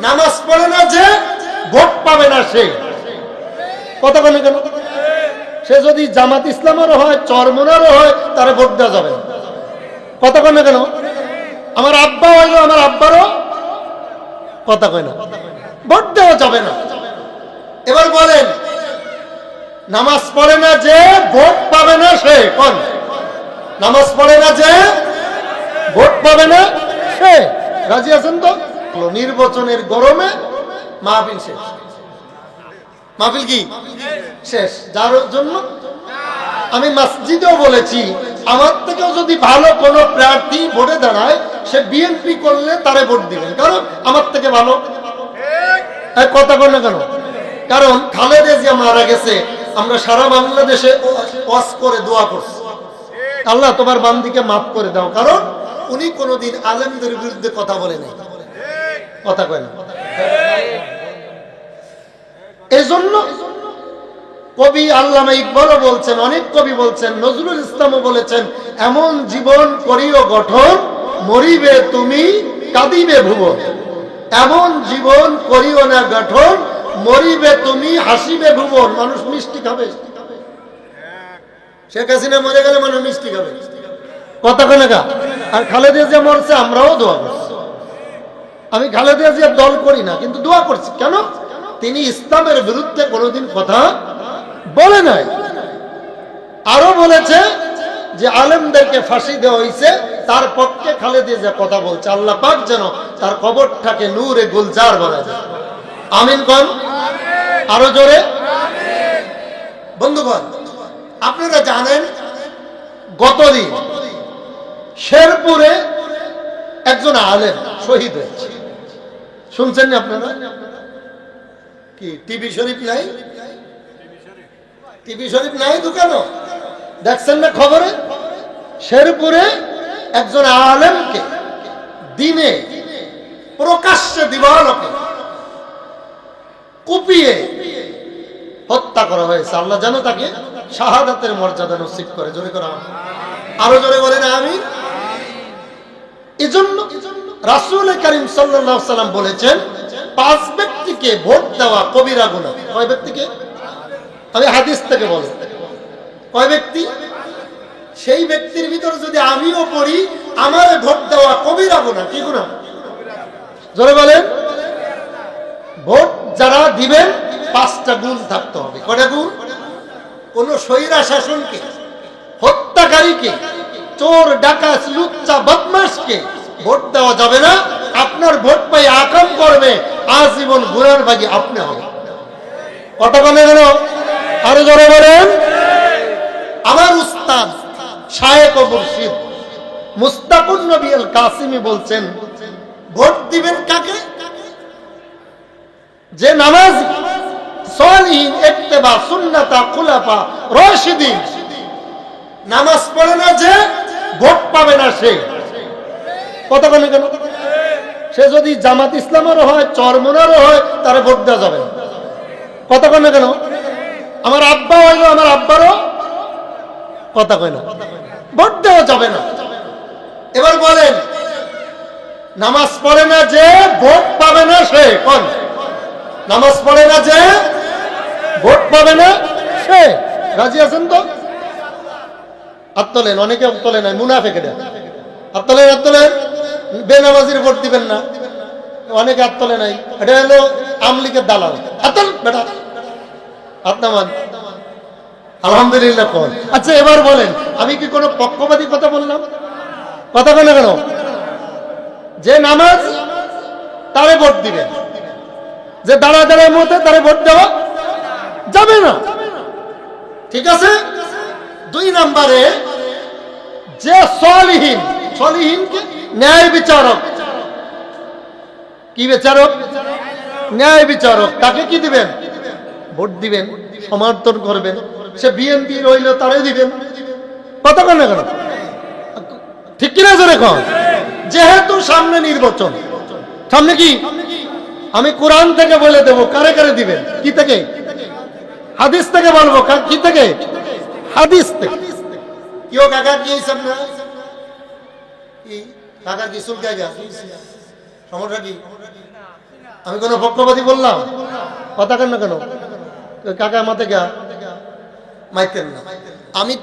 নামাজ পড়ে না যে ভোট পাবে না সে। কথা বলে কেন? সে যদি জামাত ইসলামেরও হয়, চরমনারও হয়, তারে ভোট দেওয়া যাবে না। কথা কয় না কেন? আমার আব্বা হইলো আমার আব্বারও কথা কয় না, ভোট দেওয়া যাবে না। এবার বলেন, নামাজ পড়ে না যে ভোট পাবে না সে। কোন? নামাজ পড়ে না যে ভোট পাবে না সে। রাজি আছেন তো? নির্বাচনের গরমে মাহফিল শেষ। মাহফিল কি শেষ? যার জন্য আমি মসজিদেও বলেছি, আমার থেকেও যদি ভালো কোন প্রার্থী ভোটে দাঁড়ায়, সে বিএনপি করলে তারে ভোট দিবেন, কারণ আমার থেকে ভালো। কথা বল না কেন? কারণ খালেদা জিয়া মারা গেছে, আমরা সারা বাংলাদেশে ওয়াজ করে দোয়া করছি, আল্লাহ তোমার বান্দিকে মাফ করে দাও, কারণ উনি কোনোদিন আলেমদের বিরুদ্ধে কথা বলে নাই। কথা কয় না? এই জন্য কবি আল্লামা ইকবালও বলছেন, অনেক কবি বলছেন, নজরুল ইসলামও বলেছেন, এমন জীবন করিও গঠন, মরিবে তুমি কাঁদিবে ভুবন। এমন জীবন করিও না গঠন, মরিবে তুমি হাসিবে ভুবন। মানুষ মিষ্টি খাবে, শেখ হাসিনা মরে গেলে মানুষ মিষ্টি খাবে। কথা কেন? আর খালেদা জিয়া মরছে, আমরাও দোয়া করছি। আমি খালেদা জিয়ার দল করি না, কিন্তু দোয়া করছি। কেন? তিনি ইসলামের বিরুদ্ধে কোনোদিন কথা বলে নাই। আরো বলেছে যে আলেমদেরকে ফাঁসি দেওয়া হয়েছে, তার পক্ষে খালেদা জিয়া কথা বলছে। আল্লাহ পাক যেন তার কবরটাকে নূরে গুলজার বানায় দেয়। আমিন কোন? আরো জোরে। বন্ধুগণ, আপনারা জানেন গতদিন শেরপুরে একজন আলেম শহীদ হয়েছে। শুনছেন না আপনারা? কি টিভি শরীফ নাই? টিভি শরীফ নাই দোকানো? দেখছেন না খবরে? শেরপুরে একজন আলেমকে দিনে প্রকাশ্যে দিবালোকে কুপিয়ে হত্যা করা হয়েছে। আল্লাহ যেন তাকে শাহাদাতের মর্যাদা নসিব করে। জোরে করা, আরো জোরে বলেন আমিন। এজন্য রাসূল করিম সাল্লাল্লাহু আলাইহি সাল্লাম বলেছেন, 5 ব্যক্তিকে ভোট দেওয়া কবিরা গুনাহ। কয় ব্যক্তিকে? আমি হাদিস থেকে বলি। কয় ব্যক্তি? সেই ব্যক্তির ভিতর যদি আমিও পড়ি, আমারে ভোট দেওয়া কবিরা গুনাহ। কি গুনাহ? জোরে বলেন। ভোট যারা দিবেন 5টা গুণ থাকতে হবে। কয়টা গুণ? কোন স্বৈরা শাসনকে, হত্যাকারীকে, চোর ডাকাত লুচ্চা বদমাশকে ভোট দেওয়া যাবে না। আপনার ভোট পাই আকাম করবে, আজীবন গুনার ভাগী আপনি হবে। কথা বলেন কেন? আরো জোরে বলেন। আমার উস্তাদ শায়েখ ও মুর্শিদ মুস্তাকুন নবী আল কাসিমি বলছেন, ভোট দিবেন কাকে? যে নামাজি, সালিহিন, ইত্তেবা সুন্নাতা খুলাফা রাশিদিন। নামাজ পড়ে না যে ভোট পাবে না সে। কথা বলে কেন? সে যদি জামাত ইসলামেরও হয়, চরমনারও হয়, তারে ভোট দেওয়া যাবে না। কথা কয় না কেন? আমার আব্বা হইলো আমার আব্বারও কথা কয় না, ভোট দেওয়া যাবে না। এবার বলেন, নামাজ পড়ে না যে ভোট পাবে না সে। কোন? নামাজ পড়ে না যে ভোট পাবে না সে। রাজি আছেন তো? হাত তোলেন। অনেকে তোলে নাই, মুনাফেক। হাত তোলেন, হাত তোলেন। বেনামাজির ভোট দিবেন না, অনেকে হাত তোলে নাই। এটা হলো আমলিকের দালাল। হাত তোল বেটা, হাত নামান। আলহামদুলিল্লাহ। কোন? আচ্ছা এবার বলেন, আমি কি কোনো পক্ষপাতী কথা বললাম? কথা বলে কেন? যে নামাজ তারে ভোট দিবেন, যে দাঁড়া দাঁড়ায় মতে তারে ভোট দেওয়া যাবে না। ঠিক আছে? 2 নম্বরে, যে সালিহিন, সালিহিনকে ন্যায় বিচারক। কি বিচারক? ন্যায় বিচারক। তাকে কি দিবেন? ভোট দিবেন, সমর্থন করবেন। সে বিএনপি রইল, তারে দিবেন। কথা কেন কেন? ঠিক কিনা জোরে কন? যেহেতু সামনে নির্বাচন, সামনে কি? আমি কোরআন থেকে বলে দেব কারে কারে দিবেন। কি থেকে? হাদিস থেকে বলবো। কি থেকে? হাদিস থেকে। কেউ কাকা কি হিসাব না? কি কাকা কি চুল কে গা? সমস্যা কি? আমি কোনো পক্ষপাতী বললাম? কথা কেন কেন কাকা মাতে গা মাইতেন না। আমি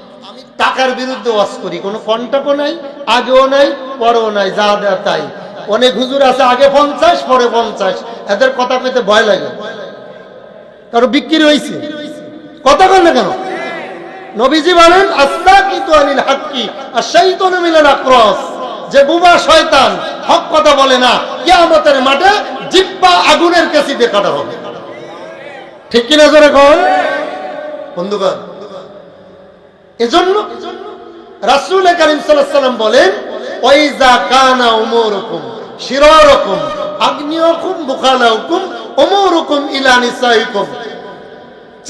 টাকার বিরুদ্ধে ওয়াজ করি, কোনো কন্টাক্টও নাই, আগেও নাই, পরেও নাই, যা দেয় তাই। অনেক হুজুর আছে আগে 50 পরে 50, এদের কথা পেতে ভয় লাগে, কারো বিক্রি হয়েছে। কথা কেন কেন? নবীজি বলেন আস্তাকিতু আনিল হাক্কি আশ-শাইতানু মিনাল আকরাস, যে বুবা শয়তান হক কথা বলে না, কিয়ামতের মাঠে জিহ্বা আগুনের কাছিতে কাটা হবে। ঠিক কি না জোরে কোন বন্ধুগণ? এজন্য রাসূল কারীম সাল্লাল্লাহু আলাইহি ওয়াসাল্লাম বলেন ওয়াইজা কানা উমুরুকুম শিরারুকুম আগনিয়াকুম বুখালাউকুম উমুরুকুম ইলা নিসাইকুম।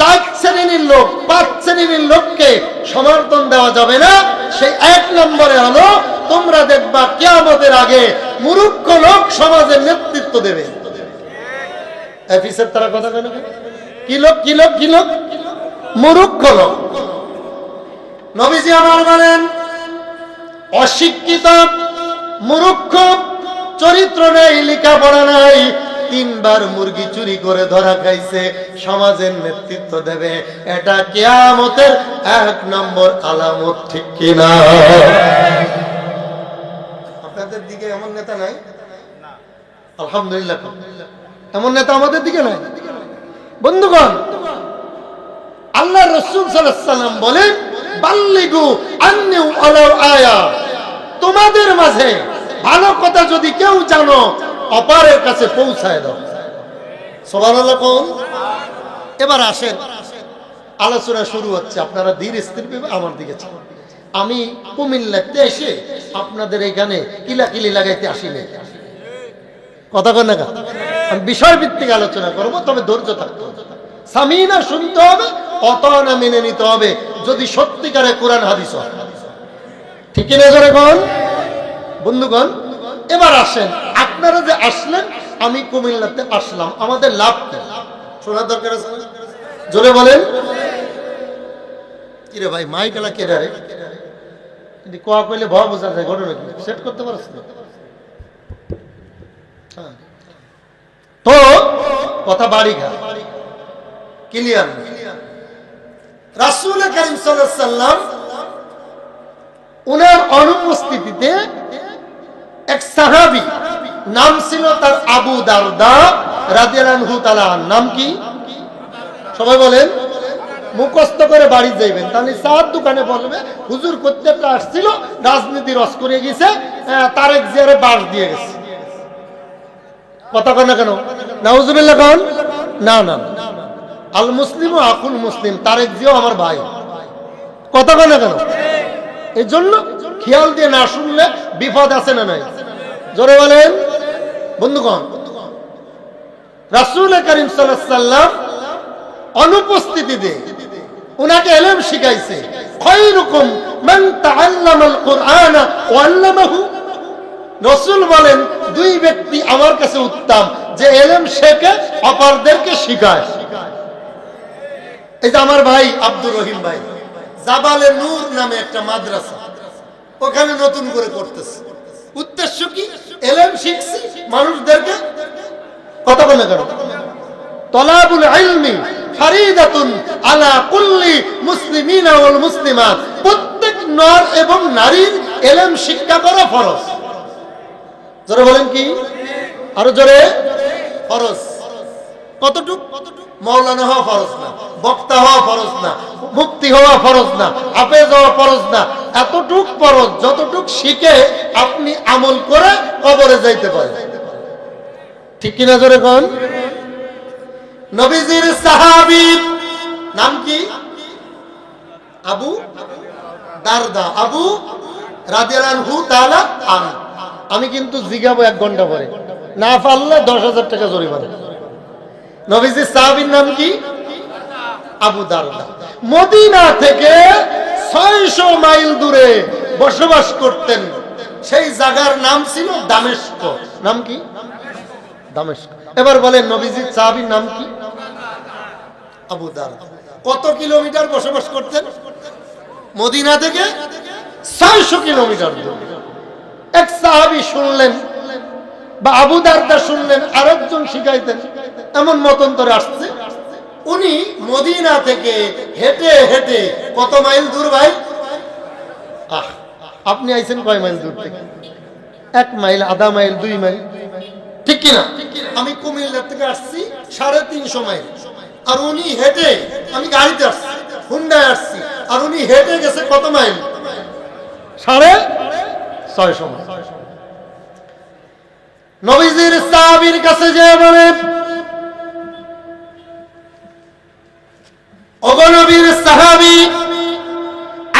4 শ্রেণীর লোক, 5 শ্রেণীর লোককে সমর্থন দেওয়া যাবে না। সেই 1 নম্বরে হলো তোমরা দেখবা কিয়ামতের আগে মূর্খ লোক সমাজের নেতৃত্ব দেবে। এফিসের তারা কথা কেন? কি লোক কি লোক কি লোক? মূর্খ লোক। নবীজি আমার বলেন অশিক্ষিত মূর্খ, চরিত্র নেই, লেখাপড়া নাই, 3 বার মুরগি চুরি করে ধরা খাইছে, সমাজের নেতৃত্ব দেবে, এটা কিয়ামতের 1 নম্বর আলামত। ঠিক কিনা? আপনাদের দিকে এমন নেতা নাই? আলহামদুলিল্লাহ, এমন নেতা আমাদের দিকে নাই। বন্ধুগণ, আল্লাহ রাসূল সাল্লাল্লাহু আলাইহি ওয়াসাল্লাম বলেন বাল্লিগু আন্নী ওয়ালাউ আয়া, তোমাদের মাঝে ভালো কথা যদি কেউ জানো অপরের কাছে পৌঁছায় দাও। সুবহানাল্লাহ কোন? এবার আসেন, আলোচনা শুরু হচ্ছে। আপনারা ধীর স্থির ভাবে আমার দিকে চান। আমি কুমিল্লাতে এসে আপনাদের এখানে কিলাকিলি লাগাইতে আসিনি। কথা কন না? আমি বিষয় ভিত্তিক আলোচনা করব, তবে ধৈর্য থাকতে হবে, সামিনা শুনতে হবে, অতনা মেনে নিতে হবে, যদি সত্যিকারে কোরআন হাদিস হয়। ঠিক কিনা জোরে কোন বন্ধুগণ? এবার আসেন, আপনারা যে আসলেন, আমি কুমিল্লাতে আসলাম, আমাদের লাভ কি? শোনার দরকার আছে, জোরে বলেন। কিরে ভাই মাইক এলা কেডা রে? কিন্তু কোয়া কইলে ভয় বোঝা যায়, ঘটনা কি সেট করতে পারছ না? তো কথা বাড়ি ঘা ক্লিয়ার। রাসূল কারীম সাল্লাল্লাহু আলাইহি ওয়াসাল্লাম উনার অনুপস্থিতিতে এক সাহাবী, নাম ছিল তার আবু দারদা রাদিয়াল্লাহু তাআলা। নাম কি? সবাই বলেন, মুখস্থ করে বাড়ি যাইবেন, তাহলে চার দোকানে বলবে হুজুর প্রত্যেকটা আসছিল, রাজনীতি রস করে গেছে, তারেক জিয়ারে বাস দিয়ে গেছে। কথা কন না কেন? নাউজুবিল্লাহ কোন? না না, আল মুসলিম ও আকুল মুসলিম, তারেক জিয়াও আমার ভাই। কথা কন না কেন? এই জন্য খেয়াল দিয়ে না শুনলে বিপদ আছে না নাই? জোরে বলেন বন্ধুগণ। রাসূল কারীম সাল্লাল্লাহু আলাইহি ওয়াসাল্লাম অনুপস্থিতিতে উনাকে ইলম শিখাইছে। খায়রুকুম মান তাআল্লামাল কুরআন ওয়া আল্লামাহু। রাসূল বলেন 2 ব্যক্তি আমার কাছে উত্তম, যে ইলম শেখে অপরদেরকে শেখায়। এই যে আমার ভাই আব্দুর রহিম ভাই জাবালে নূর নামে একটা মাদ্রাসা ওখানে নতুন করে করতেছে। উদ্দেশ্য কি? ইলম শিখছি মানুষদেরকে। কথা বলে কেন? তলাবুল ইলমি ফরিদাতুন আলা কুল্লি মুসলিমিনা ওয়াল মুসলিমাত, প্রত্যেক নর এবং নারীর ইলম শিক্ষা করা ফরজ। জোরে বলেন কি? আরো জোরে। ফরজ। কতটুক? মাওলানা হওয়া ফরজ না, বক্তা হওয়া ফরজ না, মুফতি হওয়া ফরজ না, হাফেজ হওয়া ফরজ না, এতটুক ফরজ যতটুক শিখে আপনি আমল করে কবরে যাইতে পারেন। ঠিক কিনা জোরে কোন? নবীজির সাহাবী নাম কি? আবু দারদা, আবু রাদিয়াল্লাহু তাআলা আনহু। আমি কিন্তু জিগাবো 1 ঘন্টা পরে, না পারলে 10,000 টাকা জরিমানা। নবীজির সাহাবীর নাম কি? আবু দারদা। মদিনা থেকে 600 মাইল দূরে বসবাস করতেন। সেই জায়গার নাম ছিল দামেস্ক। নাম কি? দামেস্ক। এবার বলেন নবীজির সাহাবীর নাম কি? আবু দারদা। কত কিলোমিটার বসবাস করতেন? মদিনা থেকে 600 কিলোমিটার দূরে। এক সাহাবী শুনলেন বা আবু দারদা শুনলেন আরেকজন শিখাইতেন, এমন মতন্তরে আসছে। উনি মদিনা থেকে হেঁটে হেঁটে কত মাইল দূর ভাই? আপনি আইছেন কয় মাইল দূর থেকে? 1 মাইল, আধা মাইল, 2 মাইল, ঠিক কিনা? আমি কুমিল্লা থেকে আসছি 350 মাইল, আর উনি হেঁটে, আমি গাড়িতে আসছি, হুন্ডায় আসছি, আর উনি হেঁটে গেছে কত মাইল? 650 মাইল। নবীজির সাহাবীর কাছে যে বলে, ওগো নবীর সাহাবী,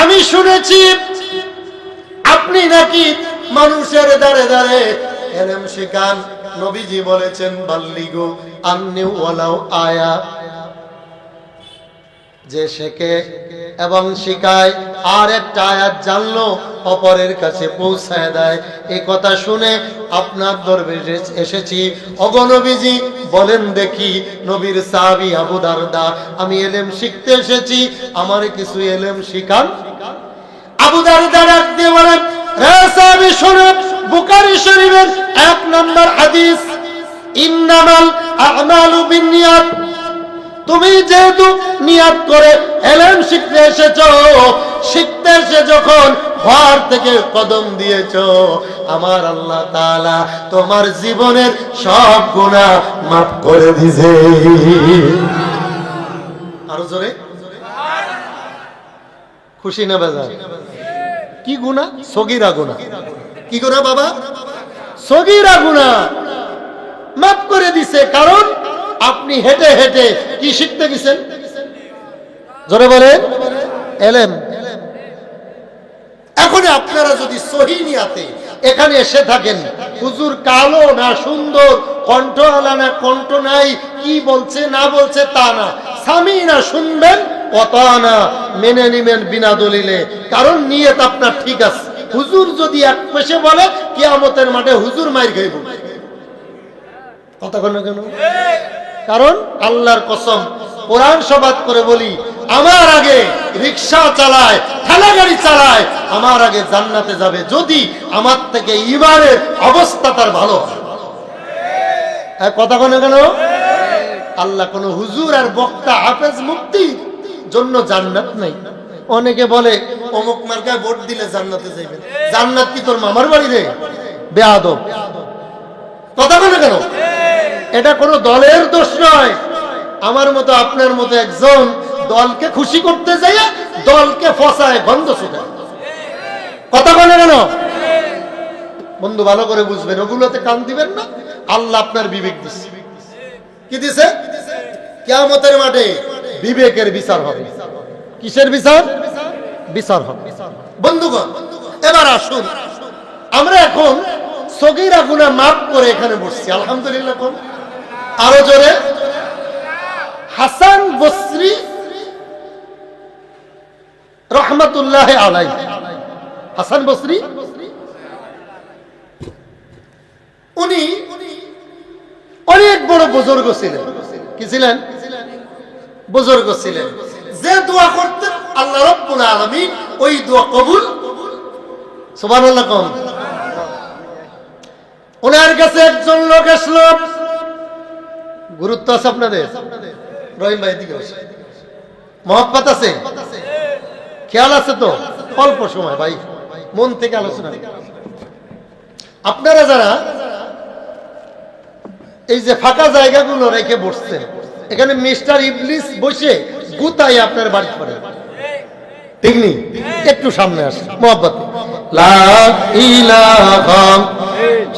আমি শুনেছি আপনি নাকি মানুষের দাঁড়ে দাঁড়ে ইলম শিখান। নবীজি বলেছেন বাল্লিগু আন্নি ওয়ালাউ আয়া, যে শেখে এবং শিখায় আর একটা আয়াত জানলো অপরের কাছে পৌঁছায় দেয়, এই কথা শুনে আপনার দরবারে এসেছি। ওগো নবীজি বলেন দেখি, নবীর সাহাবী আবু দারদা, আমি ইলম শিখতে এসেছি, আমার কিছু ইলম শিখান। আবু দারদা ডাক দিয়ে বলেন, হে সাহাবী শুনো, বুখারী শরীফের 1 নম্বর হাদিস, ইন্নামাল আমালু বিন্নিয়াত। তুমি যেহেতু নিয়াত করে ইলম শিখতে এসেছো, শিখতে এসে যখন ঘর থেকে কদম দিয়েছো, আমার আল্লাহ তাআলা তোমার জীবনের সব গুনাহ মাফ করে দিয়েছে। আরো জোরে খুশি না বেজার? কি গুনাহ? সগীরা গুনাহ। কি গুনাহ বাবা? সগীরা গুনাহ মাফ করে দিয়েছে। কারণ আপনি হেঁটে হেঁটে কি শিখতে গেছেন? জোরে বলেন, ইলম। এখন আপনারা যদি সহি নিয়াতে এখানে এসে থাকেন, হুজুর কালো না সুন্দর, কণ্ঠওয়ালা না কণ্ঠ নাই, কি বলছে না বলছে তা না, সামি না শুনবেন, কথা না মেনে নিবেন বিনা দলিলে, কারণ নিয়ত আপনার ঠিক আছে। হুজুর যদি এক পেশে বলে, কিয়ামতের মাঠে হুজুর মাইর খাইব। কথা কেন? কারণ আল্লাহর কসম, কোরআন শপথ করে বলি, আমার আগে রিকশা চালায়, ঠেলা গাড়ি চালায়, আমার আগে জান্নাতে যাবে যদি আমার থেকে ঈমানের অবস্থা তার ভালো হয়। কথা কেন? আল্লাহ কোন হুজুর আর বক্তা হাফেজ মুফতির জন্য জান্নাত নাই। অনেকে বলে অমুক মার্কায় ভোট দিলে জান্নাতে যাইবেন। জান্নাত কি তোর মামার বাড়ি রে? বেয়াদব। কথা কেন? এটা কোনো দলের দোষ নয়। আমার মতো আপনার মতো একজন দলকে খুশি করতে যাইয়া দলকে ফসায়, গন্ধ ছুটায়। কথা কেন? বন্ধু ভালো করে বুঝবেন, ওগুলোতে কান দিবেন না। আল্লাহ আপনার বিবেক দিচ্ছে। কি দিছে? কিয়ামতের মাঠে বিবেকের বিচার হবে। কিসের বিচার? বিচার হবে। বন্ধুগণ, এবার আসুন, আমরা এখন সগীরা গুনাহ মাফ করে এখানে বসছি, আলহামদুলিল্লাহ। কোন আরো জোরে? হাসান বসরি রহমাতুল্লাহ আলাইহি, হাসান বসরি উনি অনেক বড় বুজুর্গ ছিলেন। কি ছিলেন? বুজুর্গ ছিলেন। যে দোয়া করতেন আল্লাহ রাব্বুল আলামিন ওই দোয়া কবুল। সুবহানাল্লাহ। কোন ওনার কাছে একজন লোক আসলো। গুরুত্ব আছে আপনাদের? রহিম ভাই দিকে মহব্বত আছে, খেয়াল আছে তো? অল্প সময় ভাই, মন থেকে আলোচনা। আপনারা যারা এই যে ফাঁকা জায়গাগুলো রেখে বসছেন, এখানে মিস্টার ইবলিস বসে গুতাই আপনার বাড়ি পড়ে, ঠিক নেই? একটু সামনে আসে মহব্বত। লা ইলাহা,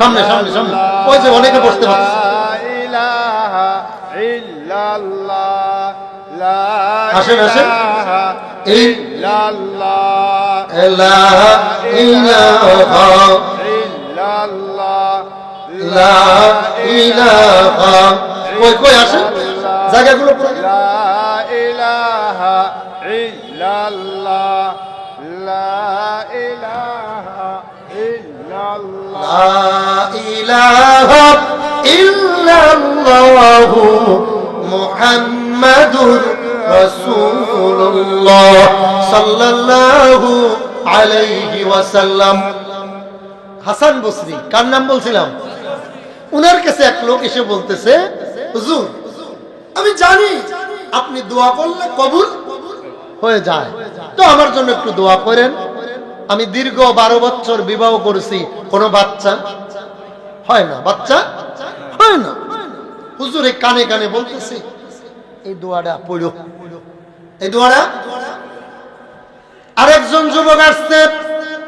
সামনে সামনে সামনে, ওই যে অনেকে বসতে পারছে। আসেন আসেন। কই কই আসেন, জায়গাগুলো মুহাম্মাদুর রাসূলুল্লাহ সাল্লাল্লাহু আলাইহি ওয়াসাল্লাম। হাসান বসরি কার নাম বলছিলাম? উনার কাছে এক লোক এসে বলতেছে, হুজুর আমি জানি আপনি দোয়া করলে কবুল হয়ে যায়, তো আমার জন্য একটু দোয়া করেন। আমি দীর্ঘ 12 বছর বিবাহ করেছি, কোনো বাচ্চা হয় না, বাচ্চা হয় না। হুজুর এই কানে কানে বলতেছে এই দোয়াটা পড়ো, এই দোয়াটা। আরেকজন যুবক আসছে,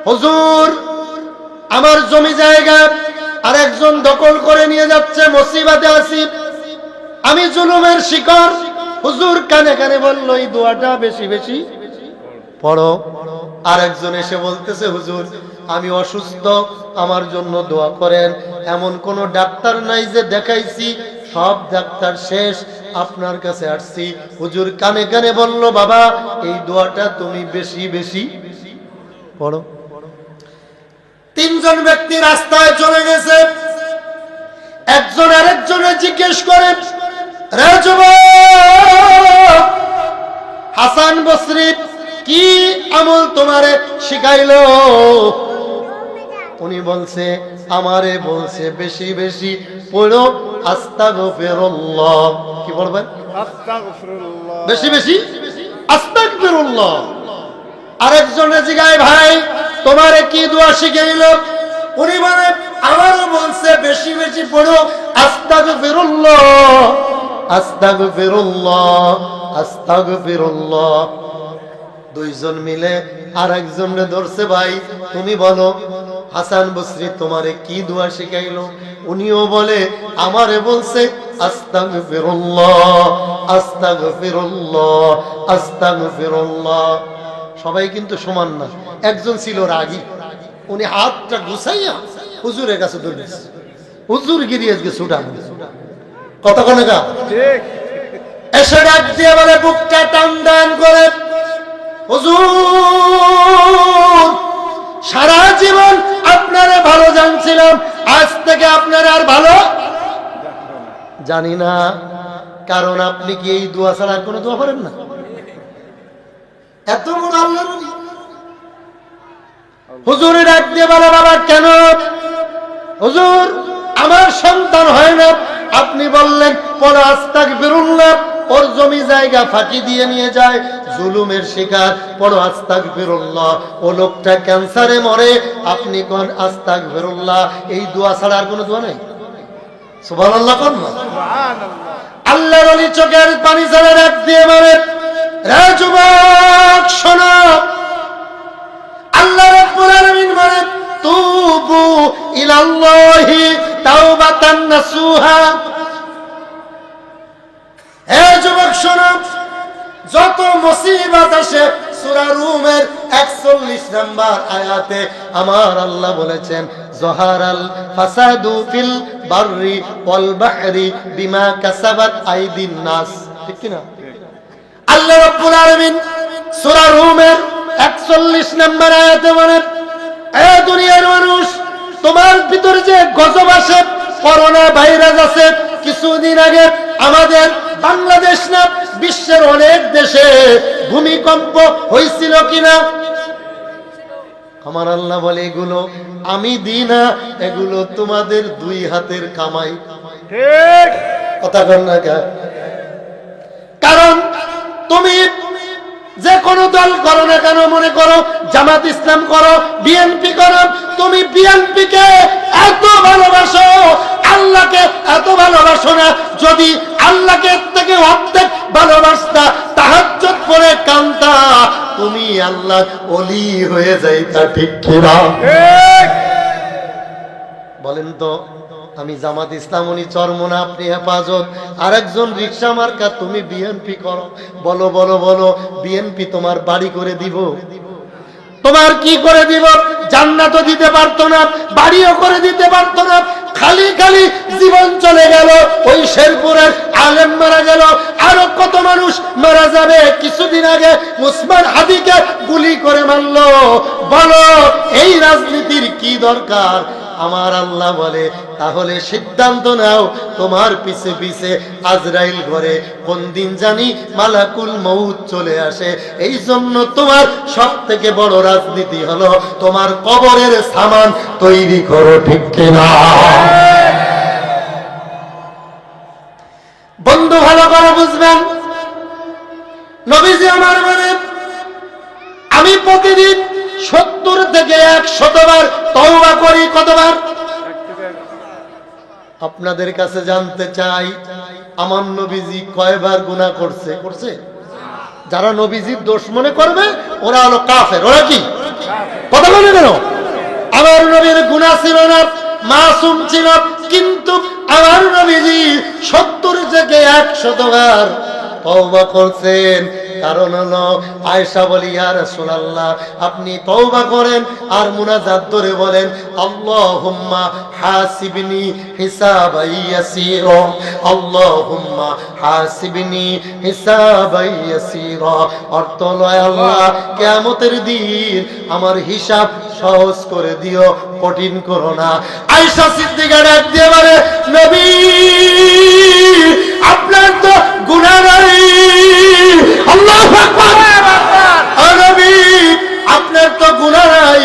হুজুর আমার জমি জায়গা আরেকজন দখল করে নিয়ে যাচ্ছে, মুসিবতে আছি, আমি জুলুমের শিকার। হুজুর কানে কানে বলল এই দোয়াটা বেশি বেশি পড়ো। আরেকজন এসে বলতেছে, হুজুর আমি অসুস্থ, আমার জন্য দোয়া করেন। এমন কোন ডাক্তার নাই যে দেখাইছি, সব ডাক্তার শেষ, আপনার কাছে আসছি। হুজুর কানে কানে বলল, বাবা এই দোয়াটা তুমি বেশি বেশি পড়ো। তিনজন ব্যক্তি রাস্তায় চলে গেছে। একজন আরেকজনে জিজ্ঞেস করে, রে যুবক, হাসান বসরি কি আমল তোমারে শিখাইলো? উনি বলছে, আমারে বলছে বেশি বেশি পড়ো আস্তাগফিরুল্লাহ। কি বলবেন? আস্তাগফিরুল্লাহ, বেশি বেশি আস্তাগফিরুল্লাহ। আরেকজনে জিগায়, ভাই তোমারে কি দোয়া শিখাইলো? উনি বলে, আমারও বলছে বেশি বেশি পড়ো আস্তাগফিরুল্লাহ আস্তাগফিরুল্লাহ আস্তাগফিরুল্লাহ। দুইজন মিলে আরেকজনে ধরছে, ভাই তুমি বলো হাসান বসরি তোমারে কি দোয়া শিখাইলো? উনিও বলে, আমারে বলছে আস্তাগফিরুল্লাহ আস্তাগফিরুল্লাহ আস্তাগফিরুল্লাহ। সবাই কিন্তু সমান না। একজন ছিল রাগী, উনি হাতটা গুছাইয়া হুজুরের কাছে ধরেছে, হুজুর গিরি আজকে ছুটান কতক্ষণ ঠিক এসে ডাক দিয়ে বলে, বুকটা টান টান করে, হুজুর সারা জীবন আপনারা ভালো জানছিলাম, আজ থেকে আপনারা আর ভালো জানি না। কারণ আপনি কি এই দোয়া ছাড়া আর কোনো দোয়া করেন না? এত বড় আল্লাহর ওলি। হুজুর ডাক দিয়ে বলে, বাবা কেন? হুজুর আমার সন্তান হয় না, আপনি বললেন পড়ো আস্তাগফিরুল্লাহ, ওর জমি জায়গা ফাঁকি দিয়ে নিয়ে যায়, জুলুমের শিকার, পড়ো আস্তাগফিরুল্লাহ। ও লোকটা ক্যান্সারে মরে, আপনি কোন আস্তাগফিরুল্লাহ। এই দোয়া ছাড়া আর কোনো দোয়া নেই? সুবহানাল্লাহ কোন সুবহানাল্লাহ। আল্লাহর ওলি চোখের পানি ছেড়ে ডাক দিয়ে বলে, রে যুবক শোনো, আল্লাহ রাব্বুল আলামিন বলেন, তুবু ইলাল্লাহি তাওবাতান নাসুহা। হে যুবক শোনো, যত মুসিবত আসে সূরা রুমের 41 নম্বর আয়াতে আমার আল্লাহ বলেছেন, জহারাল ফাসাদু ফিল বাররি ওয়াল বাহরি বিমা কাসাবাত আইদিন নাস। ঠিক কি না? আল্লাহ রাব্বুল আলামিন সূরা রুমের 41 নম্বর আয়াতে বলেন, এ দুনিয়ার মানুষ, তোমার ভিতরে যে গজব আসে, করোনা ভাইরাস আছে, কিছুদিন আগে আমাদের বাংলাদেশ না বিশ্বের অনেক দেশে ভূমিকম্প হয়েছিল কিনা? আমার আল্লাহ বলে, এগুলো আমি দিই না, এগুলো তোমাদের দুই হাতের কামাই। ঠিক কথা বল না? কারণ তুমি যে কোনো দল করো না কেন, মনে করো জামাত ইসলাম করো, বিএনপি করো, তুমি বিএনপি কে এত ভালোবাসো, আল্লাহকে এত ভালোবাসো না। যদি আল্লাহকে থেকে অর্ধেক ভালোবাসতা, তাহাজ্জুদ পড়ে কাঁদতা, তুমি আল্লাহ ওলি হয়ে যাইতা। ঠিক কিনা বলেন তো? আমি জামাত ইসলাম, উনি চরমনা, আপনি হেফাজত, আরেকজন রিকশা মার্কা, তুমি বিএনপি করো। বলো বলো বলো, বিএনপি তোমার বাড়ি করে দিব? তোমার কি করে দিব? জান্নাতও দিতে পারতো না, বাড়িও করে দিতে পারতো না, খালি খালি জীবন চলে গেল। ওই শেরপুরের আলেম মারা গেল, আরো কত মানুষ মারা যাবে। কিছুদিন আগে উসমান হাদিকে গুলি করে মারলো। বলো এই রাজনীতির কি দরকার? আমার আল্লাহ বলে, তাহলে সিদ্ধান্ত নাও, তোমার পিছে পিছে আজরাইল ঘরে কোন দিন জানি মালাকুল মউত চলে আসে। এই জন্য তোমার সব থেকে বড় রাজনীতি হলো তোমার কবরের সামান তৈরি করো। ঠিক কিনা? বন্ধু ভালো করে বুঝবেন, নবীজি আমার বলে আমি প্রতিদিন 70 থেকে 100 বার তওবা করি। কতবার? আপনাদের কাছে জানতে চাই, আমার নবীজি কয়বার গুনাহ করছে? যারা নবীজির দোষ মনে করবে ওরা হলো কাফের। ওরা কি কথা বলে কেন? আমার নবীর গুনাহ ছিল না, মাসুম ছিল, কিন্তু আমার নবীজি 70 থেকে 100 বার তওবা করছেন। কারণ হলো আয়েশা বলি, ইয়া রাসূলুল্লাহ আপনি তওবা করেন আর মুনাজাত ধরে বলেন আল্লাহুম্মা হাসিবনি হিসাবান ইয়াসীরা, আল্লাহুম্মা হাসিবনি হিসাবান ইয়াসীরা। অর্থ হলো আল্লাহ কিয়ামতের দিন আমার হিসাব সহজ করে দিও, কঠিন করো না। আয়েশা সিদ্দিকা ডাক দিয়ে বলে, নবী আপনার তো গুনাহ নাই। আল্লাহু আকবার। নবী আপনার তো গুনাহ নাই,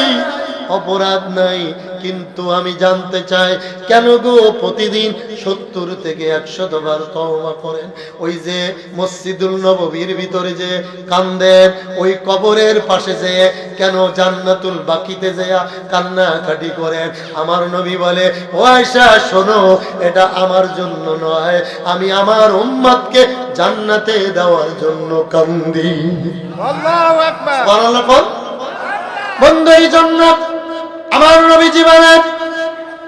অপরাধ নাই, কিন্তু আমি জানতে চাই কেন গো প্রতিদিন 70 থেকে 100 বার তওবা করেন? ওই যে মসজিদুল নববীর ভিতরে যে কান্দেন, ওই কবরের পাশে যে কেন জান্নাতুল বাকিতে যে কান্নাকাটি করেন? আমার নবী বলে, ও আয়েশা শোনো, এটা আমার জন্য নয়, আমি আমার উম্মতকে জান্নাতে দেওয়ার জন্য কান্দি। আল্লাহু আকবার। সুবহানাল্লাহ। বন্ধু এই জন্য আমার নবীজি বলেন,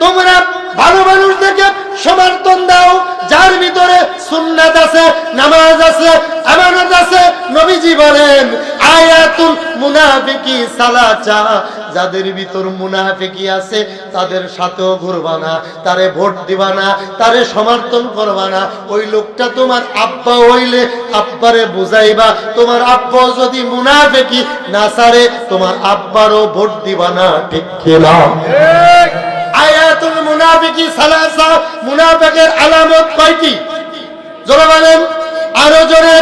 তোমরা ভালো মানুষ দেখে সমর্থন দাও যার ভিতরে সুন্নাত আছে, নামাজ আছে, আমানত আছে। নবীজি বলেন আয়াতুল মুনাফিকি সালাসা, যাদের ভিতর মুনাফিকি আছে তাদের সাথেও ঘুরবা না, তারে ভোট দিবা না, তারে সমর্থন করবা না। ওই লোকটা তোমার আব্বা হইলে আব্বারে বুঝাইবা, তোমার আব্বা যদি মুনাফিকি না ছাড়ে তোমার আব্বারও ভোট দিবা না। ঠিক কিনা? আয়াতুল মুনাফিকি সালাসা, মুনাফিকের আলামত কয়টি? জোরে বলেন, আরো জোরে।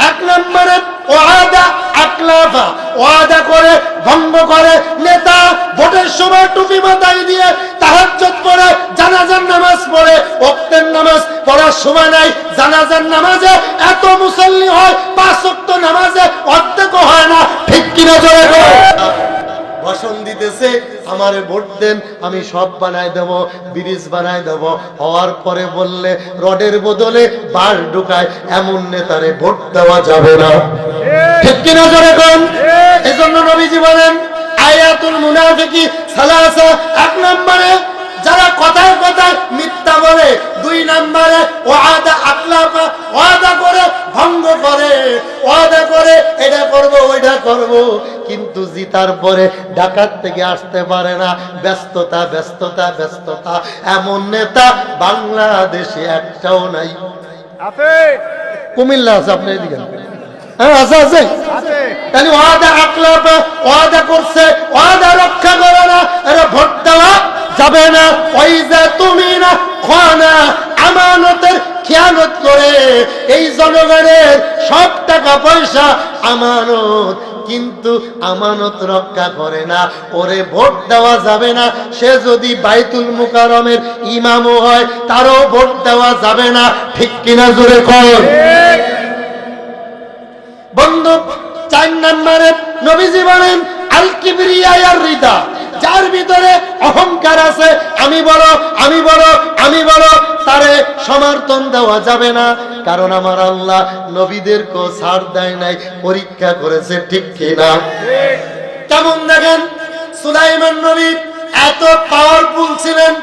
1 নম্বরে ওয়াদা আকলাফা, ওয়াদা করে ভঙ্গ করে। নেতা ভোটের সময় টুপি মাথায় দিয়ে তাহাজ্জুদ পড়ে, জানাজার নামাজ পড়ে, ওয়াক্তের নামাজ পড়ার সময় নাই। জানাজার নামাজে এত মুসল্লি হয়, 5 ওয়াক্ত নামাজে অর্ধেক হয় না। ঠিক কিনা? জোরে বলো। ভাষণ দিতেছে, আমারে ভোট দেন, আমি সব বানাই দেব, ব্রিজ বানাই দেব। হওয়ার পরে বললে রডের বদলে বাঁশ ঢুকায়, এমন নেতারে ভোট দেওয়া যাবে না। ঠিক কিনা? জোরে কোন? এজন্য নবীজি বলেন আয়াতুল মুনাফিকি সালাসা। 1 নম্বরে যারা কথায় কথায় মিথ্যা বলে। 2 নম্বরে ওয়াদা আকলাফা, ওয়াদা করে ভঙ্গ করে, ওয়াদা করে এটা করব ওইটা করব, কিন্তু জিতার পরে ঢাকার থেকে আসতে পারে না। ব্যস্ততা ব্যস্ততা ব্যস্ততা। এমন নেতা বাংলাদেশে একটাও নাই। আছে? কুমিল্লা আছে। আপনি এদিকে? হ্যাঁ আছে, আছে। তাহলে ওয়াদা আকলাফা, ওয়াদা করছে, ওয়াদা রক্ষা করে না, এরা ভোট দেওয়া যাবে না। ওয়াইজা তুমিনা খানা, আমানতের খেয়ানত করে। এই জনগণের সব টাকা পয়সা আমানত, কিন্তু আমানত রক্ষা করে না, ওরে ভোট দেওয়া যাবে না। সে যদি বাইতুল মুকাররমের ইমামও হয় তারও ভোট দেওয়া যাবে না। ঠিক কিনা? জোরে কর। বন্ধু 4 নম্বরে নবীজি বলেন আল কিবরিয়া আর রিদা, যার ভিতরে অহংকার আছে, আমি বড় আমি বড় আমি বড়, তারে সমর্থন দেওয়া যাবে না। কারণ আমার আল্লাহ নবীদেরকে ছাড় দেয় নাই, পরীক্ষা করেছে। ঠিক কিনা? কেমন দেখেন, সুলাইমান নবী এত পাওয়ারফুল ছিলেন।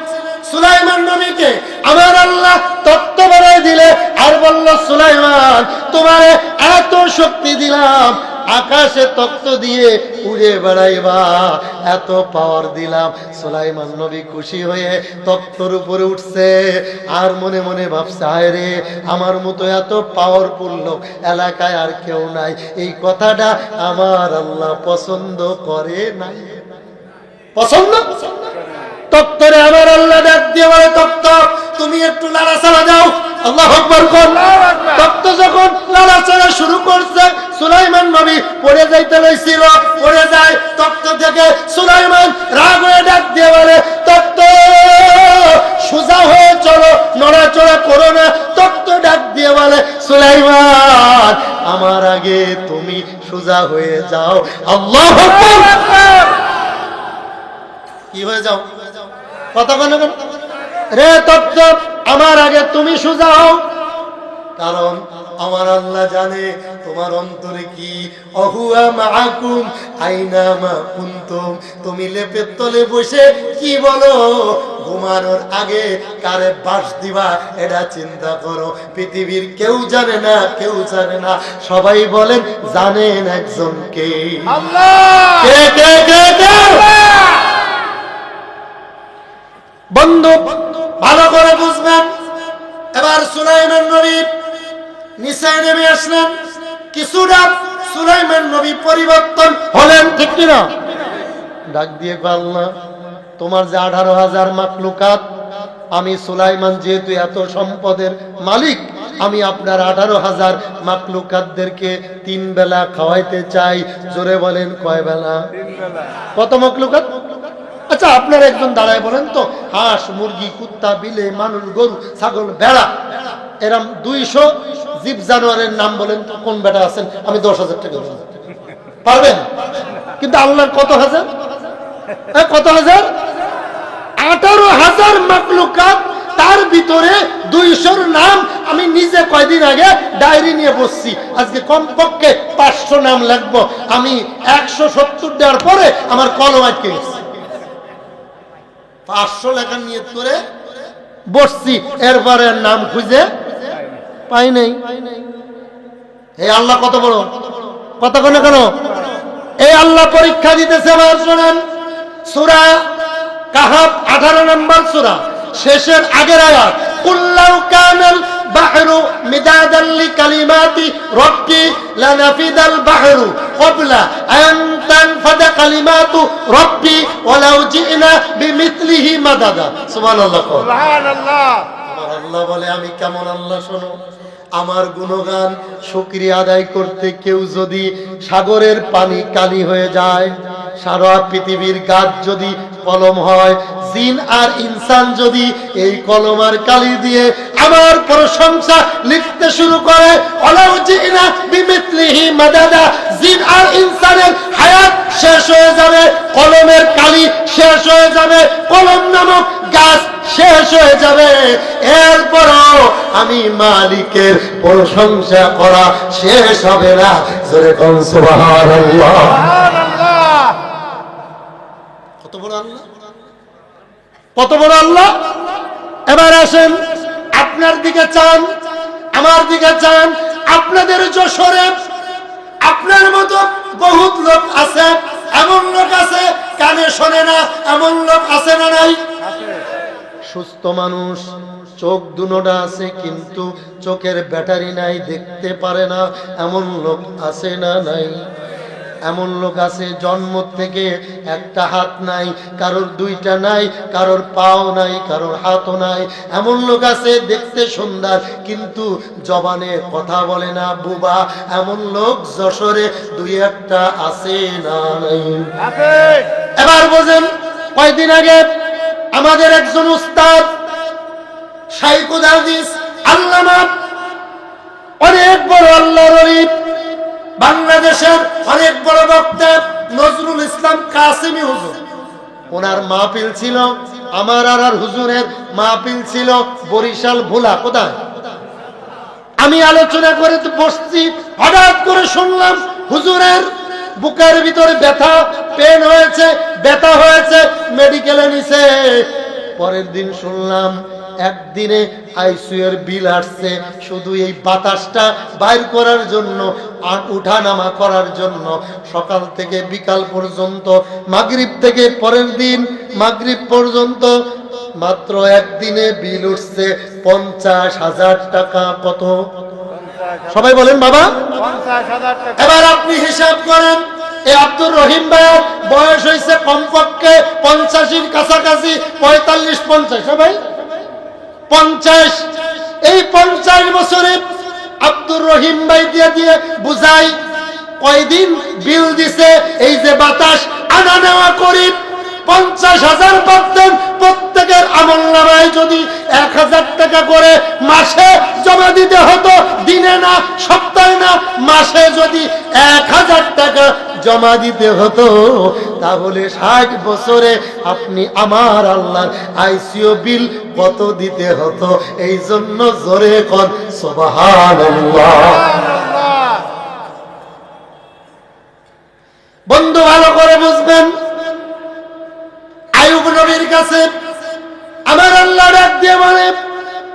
সুলাইমান নবীকে আমার আল্লাহ তত্ত্ব বানাই দিলে আর বলল, সুলাইমান তোমারে এত শক্তি দিলাম, আকাশে তত্ত্ব দিয়ে উড়ে বেড়াইবা, এত পাওয়ার দিলাম। সুলাইমান নবী খুশি হয়ে তত্ত্বর উপরে উঠছে, আর মনে মনে ভাবছে, হায় রে, আমার মতো এত পাওয়ারফুল লোক এলাকায় আর কেউ নাই। এই কথাটা আমার আল্লাহ পছন্দ করে নাই। পছন্দ তত্ত্বরে আমার আল্লাহ ডাক দিয়ে বলে, তত্ত্ব তুমি একটু নাড়াচাড়া দাও। আল্লাহু আকবার কোন? তত্ত্ব যখন নাড়াচাড়া শুরু করছে, সুলাইমান নবী পড়ে যাইতে লইছিল, পড়ে যায়। তত্ত্ব থেকে সুলাইমান রাগ হয়ে ডাক দিয়ে বলে, তত্ত্ব সোজা হয়ে চলো, নড়াচড়া করো না। তত্ত্ব ডাক দিয়ে বলে, আগে তুমি সোজা হয়ে যাও। আল্লাহু আকবার। কি হয়ে যাও? কথা বলে কেন রে? তত্ত্ব আমার আগে তুমি সোজা হও, কারণ আমার আল্লাহ জানে তোমার অন্তরে কি। অহুয়া মাআকুম আইনা মা কুনতুম। তুমি লেপের তলে বসে কি বলো, ঘুমানোর আগে কারে বাস দিবা এটা চিন্তা করো। পৃথিবীর কেউ জানে না, কেউ জানে না, সবাই বলেন জানেন একজনকে, আল্লাহ। কে কে কে কে? বন্ধু ভালো করে বুঝবেন। এবার সুলাইমান নবী নিচে নেমে আসলেন। কিছুটা সুলাইমান নবী পরিবর্তন হলেন, ঠিক কিনা? ডাক দিয়ে আল্লাহ, তোমার যে 18,000 মাখলুকাত, আমি সুলাইমান যেহেতু এত সম্পদের মালিক, আমি আপনার 18,000 মাখলুকাতদেরকে 3 বেলা খাওয়াইতে চাই। জোরে বলেন কয় বেলা? 3 বেলা। কত মাখলুকাত? আচ্ছা আপনার একজন দাঁড়ায় বলেন তো, হাঁস, মুরগি, কুত্তা, বিলে, মানুষ, গরু, ছাগল, ভেড়া, এরম 200 জীব জানোয়ারের নাম বলেন তো, কোন বেটা আছেন? আমি 10,000 টাকা দেব, পারবেন? কিন্তু আল্লাহর কত হাজার? কত হাজার? 18,000 মাখলুকাত, তার ভিতরে 200-র নাম আমি নিজে কয়দিন আগে ডায়েরি নিয়ে বসছি। আজকে কমপক্ষে 500 নাম লিখবো। আমি 170 দেওয়ার পরে আমার কলম আটকে গেছে। 500 লেখা নিয়ত করে বসছি, এরপরে নাম খুঁজে পাই নাই। এই আল্লাহ কত বড়, কথা কেন কেন? এই আল্লাহ পরীক্ষা দিতেছে। আবার শোনেন, সূরা কাহাফ 18 নম্বর সূরা, শেষের আগের আয়াত, কুল্লাউ কানাল বাহরু মিদাদাল লিকালিমাতি রাব্বি লানাফিদাল বাহরু ক্বাবলা আন তানফাদা কালিমাতু রাব্বি ওয়ালাউ জিনা বিমিথলিহি মাদাদা। সুবহানাল্লাহ, সুবহানাল্লাহ। আমার আল্লাহ বলে, আমি কেমন আল্লাহ শোনো। আমার গুণগান শুকরিয়া আদায় করতে কেউ যদি সাগরের পানি কালি হয়ে যায়, সারা পৃথিবীর গাছ যদি কলম হয়, জিন আর ইনসান যদি এই কলম আর কালি দিয়ে আমার প্রশংসা লিখতে শুরু করে, ওয়ালাউ জিনা বিমিথলিহি মাদাদা, জিন আর ইনসানের হায়াত শেষ হয়ে যাবে, কলমের কালি শেষ হয়ে যাবে, কলম নামক গাছ শেষ হয়ে যাবে, এরপরও আমি মালিকের প্রশংসা করা শেষ হবে না। জোরে কোন সুবহানাল্লাহ। কত বড় আল্লাহ, কত বড় আল্লাহ। এবার আসেন, আপনার দিকে চান, আমার দিকে চান। আপনাদের যশোরে আপনার মতো বহুত লোক আছে, এমন লোক আছে কানে শোনে না, এমন লোক আছে না নাই? সুস্থ মানুষ, চোখ দুনোটা আছে কিন্তু চোখের ব্যাটারি নাই, দেখতে পারে না, এমন লোক আছে না নাই? এমন লোক আছে জন্ম থেকে একটা হাত নাই, কারোর 2টা নাই, কারোর পাও নাই, কারোর হাতও নাই। এমন লোক আছে দেখতে সুন্দর কিন্তু জবানে কথা বলে না, বুবা। এমন লোক যশোরে 2-1টা আছে না নাই? এবার বোঝেন, কয়দিন আগে আমাদের একজন উস্তাদ শাইখুল হাদিস আল্লামা, অনেক বড় আল্লাহর ওলি, বাংলাদেশের অনেক বড় বক্তা নজরুল ইসলাম কাসেমি হুজুর, ওনার মাহফিল ছিল। আমার আর হুজুরের মাহফিল ছিল বরিশাল ভোলা। কোথায়? আমি আলোচনা করে বসছি, হঠাৎ করে শুনলাম হুজুরের বুকের ভিতরে ব্যথা, পেন হয়েছে, ব্যথা হয়েছে, মেডিকেলে নিছে। পরের দিন শুনলাম একদিনে আইসিইউ এর বিল আসছে, শুধু এই বাতাসটা বাইর করার জন্য, উঠানামা করার জন্য। সকাল থেকে বিকাল পর্যন্ত, মাগরিব থেকে পরের দিন মাগরিব পর্যন্ত, মাত্র একদিনে বিল উঠছে 50,000 টাকা। কত? সবাই বলেন বাবা, 50,000 টাকা। এবার আপনি হিসাব করেন, এই আব্দুর রহিম ভাইয়ের বয়স হয়েছে কমপক্ষে 85-র কাছাকাছি, 45-50। সবাই 50। এই 50 বছরে আব্দুর রহিম ভাই দিয়ে দিয়ে বুঝাই কয়দিন বিল দিছে। এই যে বাতাস আনা নেওয়া করি, 50,000 পাচ্ছেন। প্রত্যেকের আমলনামায় যদি 1,000 টাকা করে মাসে জমা দিতে হতো, দিনে না, সপ্তাহে না, মাসে যদি জমা দিতে হতো, তাহলে 60 বছরে আপনি আমার আল্লাহর আইসিইউ বিল কত দিতে হতো? এই জন্য জোরে কোন সুবহানাল্লাহ। বন্ধু ভালো করে বুঝবেন, আইয়ুব নবীর কাছে আমার আল্লাহ ডাক দিয়ে বলে,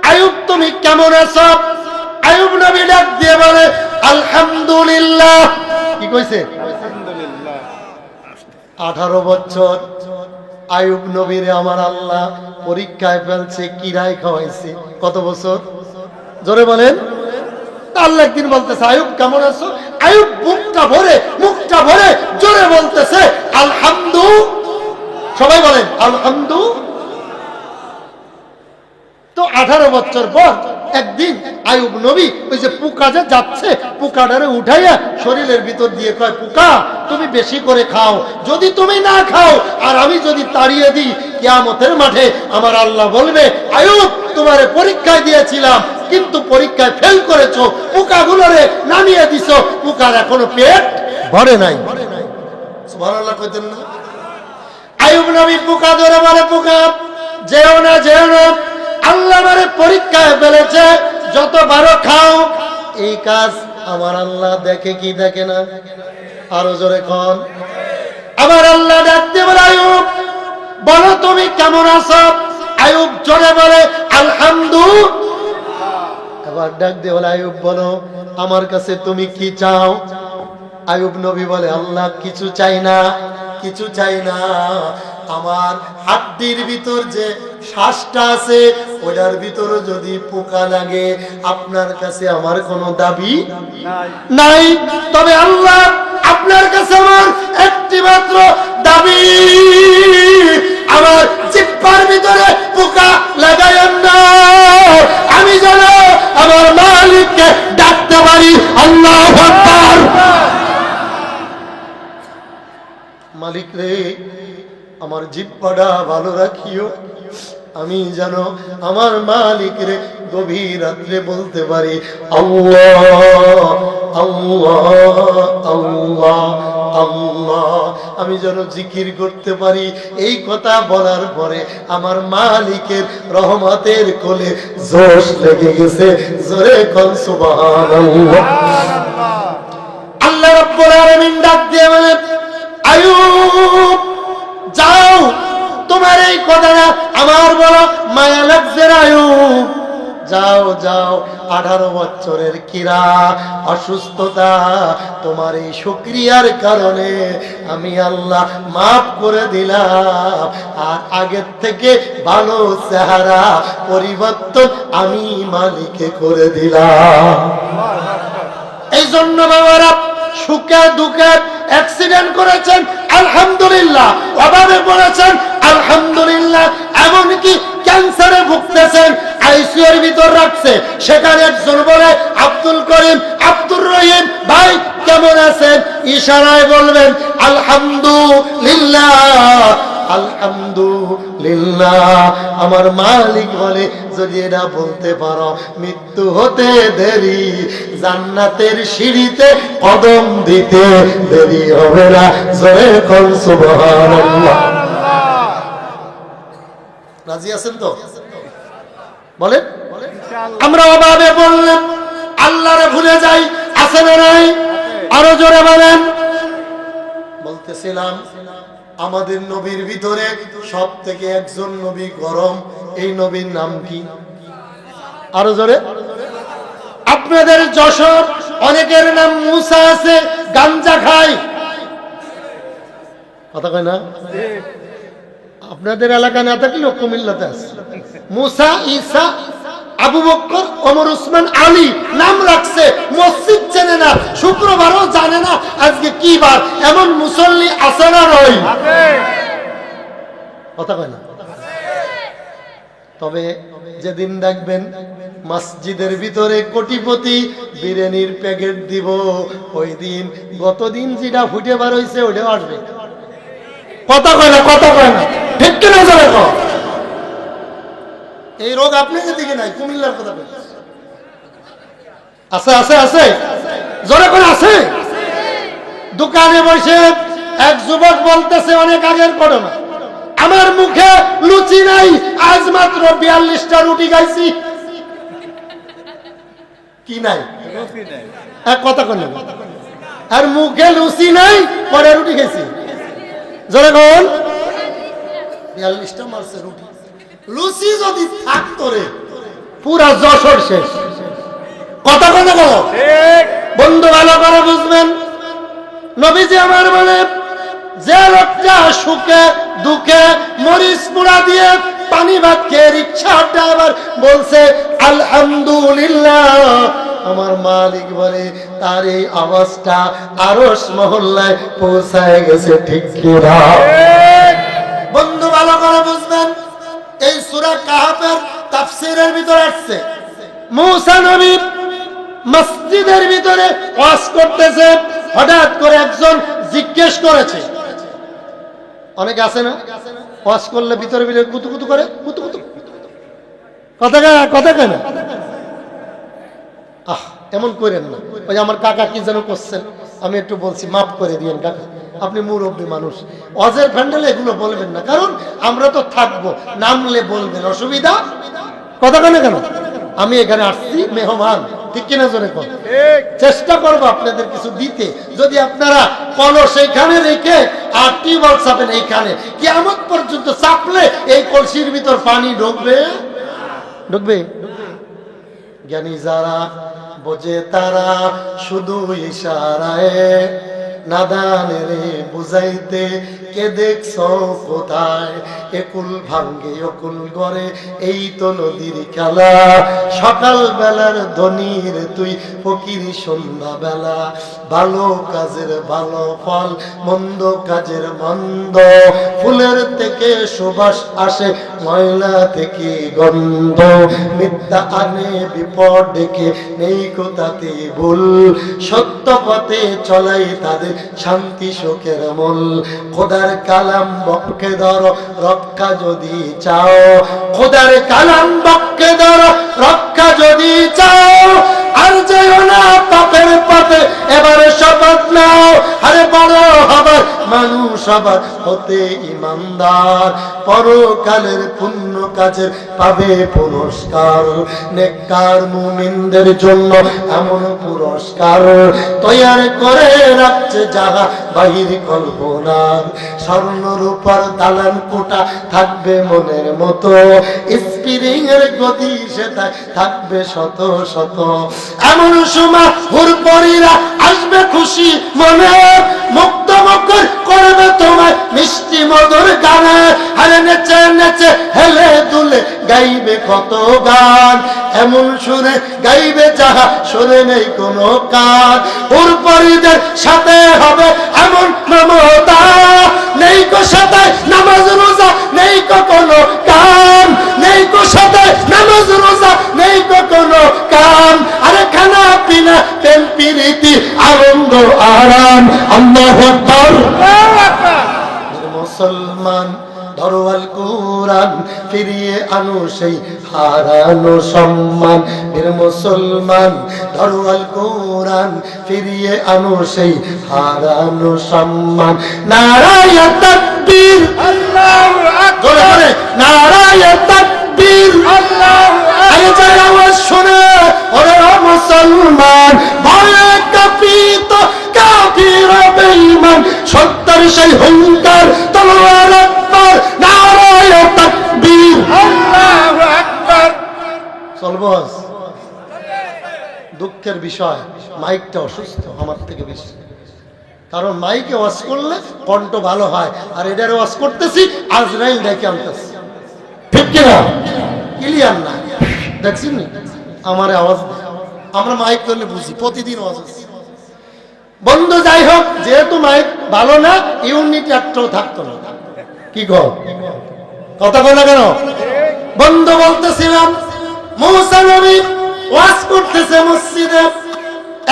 আইয়ুব তুমি কেমন আছো? আইয়ুব নবী ডাক দিয়ে বলে, আলহামদুলিল্লাহ। কি কইছে? আলহামদুলিল্লাহ। 18 বছর আইয়ুব নবীরে আমার আল্লাহ পরীক্ষায় ফেলছে, কিরায় খাওয়াইছে। কত বছর? জোরে বলেন। আল্লাহ একদিন বলতেছে, আইয়ুব কেমন আছো? আইয়ুব মুখটা ভরে জোরে বলতেছে, আলহামদু। সবাই বলেন আলহামদু। তো 18 বছর পর একদিন আইয়ুব নবী ওই যে পোকা যে যাচ্ছে, পোকাটারে উঠাইয়া শরীরের ভিতর দিয়ে কয়, পোকা তুমি বেশি করে খাও, যদি তুমি না খাও আর আমি যদি তাড়িয়ে দিই, কিয়ামতের মাঠে আমার আল্লাহ বলবে, আইয়ুব তোমারে পরীক্ষায় দিয়েছিলাম কিন্তু পরীক্ষায় ফেল করেছো, পোকাগুলোরে নামিয়ে দিছো, পোকার এখনো পেট ভরে নাই। সুবহানাল্লাহ কইতেন না? আইয়ুব নবী পোকা ধরে বলে, পোকা যেও না, আল্লাহ আমারে পরীক্ষায় ফেলেছে, যতবারও খাও। এই কাজ আমার আল্লাহ দেখে কি দেখে না? আরো জোরে কোন। আমার আল্লাহ ডাকতে বলে, আইয়ুব বলো তুমি কেমন আছো? আইয়ুব জোরে বলে আলহামদুলিল্লাহ। এবার ডাক দিয়ে বলে, আইয়ুব বলো আমার কাছে তুমি কি চাও? আইয়ুব নবী বলে, আল্লাহ কিছু চাই না, আমার হাড্ডির ভিতর যে শ্বাসটা আছে ওটার ভিতরে যদি পোকা লাগে, আপনার কাছে আমার কোনো দাবি নাই। তবে আল্লাহ আপনার কাছে আমার একটি মাত্র দাবি, আমার জিহ্বার ভিতরে পোকা লাগায়েন না, আমি যেন আমার মালিককে ডাকতে পারি আল্লাহু আকবার। মালিক রে, আমার জিহ্বাটা ভালো রাখিও, আমি যেন আমার মালিক রে গভীর রাত্রে বলতে পারি আল্লাহ আল্লাহ আল্লাহ আল্লাহ, আমি যেন জিকির করতে পারি। এই কথা বলার পরে আমার মালিকের রহমতের কোলে জোশ লেগে গেছে। জোরে কোন সুবহানাল্লাহ। আল্লাহ রাব্বুল আলামিন ডাক দিয়ে বলে, আইয়ুব যাও, তোমার এই কথাটা আমার বড় মায়া লাগছে। আইয়ুব যাও 18 বছরের কিরা অসুস্থতা, তোমার এই শুকরিয়ার কারণে আমি আল্লাহ মাফ করে দিলাম, আর আগের থেকে ভালো চেহারা পরিবর্তন আমি মালিকে করে দিলাম। এই জন্য বাবারা, সুখে দুঃখে অ্যাক্সিডেন্ট করেছেন আলহামদুলিল্লাহ, অভাবে পড়েছেন আলহামদুলিল্লাহ, এমনকি ক্যান্সারে ভুগতেছেন, আইসিইউ এর ভিতর রাখছে, সেখানে একজন বলে আব্দুল করিম, আব্দুর রহিম ভাই কেমন আছেন? ইশারায় বলবেন আলহামদুলিল্লাহ আলহামদুলিল্লাহ। আমার মালিক বলে, যদি এটা বলতে পারো মৃত্যু হতে দেরি, জান্নাতের সিঁড়িতে কদম দিতে দেরি হবে না। জোরে কোন সুবহানাল্লাহ। রাজি আছেন তো? বলেন। আমরা অভাবে বললে আল্লাহরে ভুলে যাই, আছে না নাই? আরো জোরে বলেন। বলতেছিলাম আমাদের নবীর ভিতরে সব থেকে একজন নবী গরম, এই নবীর নাম কি? আরো জোরে। আপনাদের যশোর অনেকের নাম মুসা আছে, গাঞ্জা খায়, কথা কয় না? আপনাদের এলাকা না থাকলেও কুমিল্লাতে আছে মুসা, ঈসা, আবু বকর, ওমর, উসমান, আলী নাম রাখছে, মসজিদ চেনে না, শুক্রবারও জানে না আজকে কি বার। এমন মুসল্লি আছে না নয়? কথা কয় না? তবে যেদিন দেখবেন মসজিদের ভিতরে কোটিপতি বিরিয়ানির প্যাকেট দিব, ওই দিন গতদিন যেটা ফুটে বার হয়েছে ওটাও আসবে। কথা কয় না? কথা কয় না? ঠিক কিনা যাবে? এই রোগ আপনাদের দিকে নাই, কুমিল্লার কথা বলছি। আছে আছে আছে, জোরে করে আছে। দোকানে বসে এক যুবক বলতেছে, অনেক আগের ঘটনা, আমার মুখে লুচি নাই, আজ মাত্র 42টা রুটি খাইছি। কি নাই? এক কথা কন, আর মুখে লুচি নাই, কয়টা রুটি খাইছি? জোরে কোন? 42টা মারছে রুটি। লুচি যদি থাকতো রে, পুরা যশোর শেষ। কথা কথা বলো বন্ধু, ভালো করে বুঝবেন। নবীজি আমার বলে, যে লোকটা সুখে দুঃখে মরিচ পোড়া দিয়ে পানি ভাত খেয়ে রিকশার ড্রাইভার বলছে আলহামদুলিল্লাহ, আমার মালিক বলে তার এই আওয়াজটা আরশ মহল্লায় পৌঁছায় গেছে। ঠিক কিনা? বন্ধু ভালো করে বুঝবেন, এই সূরা কাহাফের তাফসীরের ভিতরে আসছে, মুসা নবী মসজিদের ভিতরে ওয়াজ করতেছে, হঠাৎ করে একজন জিজ্ঞেস করেছে, অনেক আছে না ওয়াজ করলে ভিতরে ভিতরে কুতুকুতু করে, কুতুকুতু কথা কেন? এমন করেন না। ওই আমার কাকা কি যেন করছেন, আমি একটু বলছি, মাফ করে দিয়েন কাকা, আপনি মুরব্বী মানুষ, ওয়াজের প্যান্ডেলে এগুলো বলবেন না, কারণ আমরা তো থাকবো, নামলে বলবেন, অসুবিধা। কথা কেন? আমি এখানে আসছি মেহমান, ঠিক কিনা? জোরে কর। চেষ্টা করবো আপনাদের কিছু দিতে, যদি আপনারা কলস এইখানে রেখে আর টিউবওয়েল চাপেন এইখানে, কিয়ামত পর্যন্ত চাপলে এই কলসির ভিতর পানি ঢুকবে? জ্ঞানী যারা বোঝে তারা শুধু ইশারায়, নাদানের বুঝাইতে কে দেখছ কোথায়, একুল ভাঙ্গে অকুল গড়ে, এই তো নদীর খেলা, সকাল বেলার ধনির তুই ফকির সন্ধ্যা বেলা, ভালো কাজের ভালো ফল, মন্দ কাজের মন্দ, ফুলের থেকে সুবাস আসে, ময়লা থেকে গন্ধ, মিথ্যা আনে বিপদ ডেকে, নেই কোথাতে ভুল, সত্য পথে চলাই তাদের শান্তি সুখের মূল, খোদার কালাম বক্ষে ধরো রক্ষা যদি চাও, খোদার কালাম বক্ষে ধরো রক্ষা যদি চাও, আর যেও না পাপের পথে, এবারে শপথ নাও, আরে বড় হবার মানুষ হবার হতে ইমানদার, পরকালের পুণ্য কাজের পাবে পুরস্কার, নেককার মুমিনদের জন্য এমন পুরস্কার তৈয়ার করে রাখছে যাহা বাহির কল্পনার, স্বর্ণ রূপার দালান কোটা থাকবে মনের মতো, স্প্রিং এর গতি সেটাই থাকবে শত শত, এমন সময় হুরপরীরা আসবে খুশি মনে, মুক্ত মুখর করবে তোমায় মিষ্টি মধুর গানে, আরে নেচে নেচে হেলে দুলে গাইবে কত গান, এমন সুরে গাইবে যাহা সুরে নেই কোনো কান, হুরপরীদের সাথে হবে এমন মমতা, নেই কো সাথে নামাজ রোজা, নেই কো কোনো কাম, নেই কো সাথে নামাজ রোজা, নেই কো কোনো কাম, আরে খানা পিনা প্রেম প্রীতি আনন্দ আরাম, আল্লাহু আকবার। মুসলমান ধরো আল কোরআন, ফিরিয়ে আনো সেই হারানো সম্মান, বীর মুসলমান ধরো আল কোরআন, ফিরিয়ে আনো সেই হারানো সম্মান, নারায়ে তাকবীর আল্লাহু আকবার, জোরে জোরে নারায়ে তাকবীর আল্লাহু আকবার, আরে যার আওয়াজ শুনে ওরে মুসলমান, ভয়ে কাঁপিত কাফির বেঈমান, সত্যের সেই হুঙ্কার তলোয়ার আকবার, নারায়ে তাকবীর আল্লাহু আকবার। চলবো। দুঃখের বিষয় মাইকটা অসুস্থ আমার থেকে বেশি, কারণ মাইকে ওয়াজ করলে কণ্ঠ ভালো হয়, আর এটারে ওয়াজ করতেছি আজরাইল ডেকে আনতেছি, ঠিক কিনা? ক্লিয়ার না? দেখছেন আমার আওয়াজ, আমরা মাইক করলে বুঝি, প্রতিদিন আওয়াজ আছে। বন্ধু যাই হোক, যেহেতু মাইক ভালো না, ইউনিট একটাও থাকতো না। কি গো কথা কয় না কেন? বন্ধু বলতেছিলাম, মুসা নবী ওয়াজ করতেছে মসজিদে,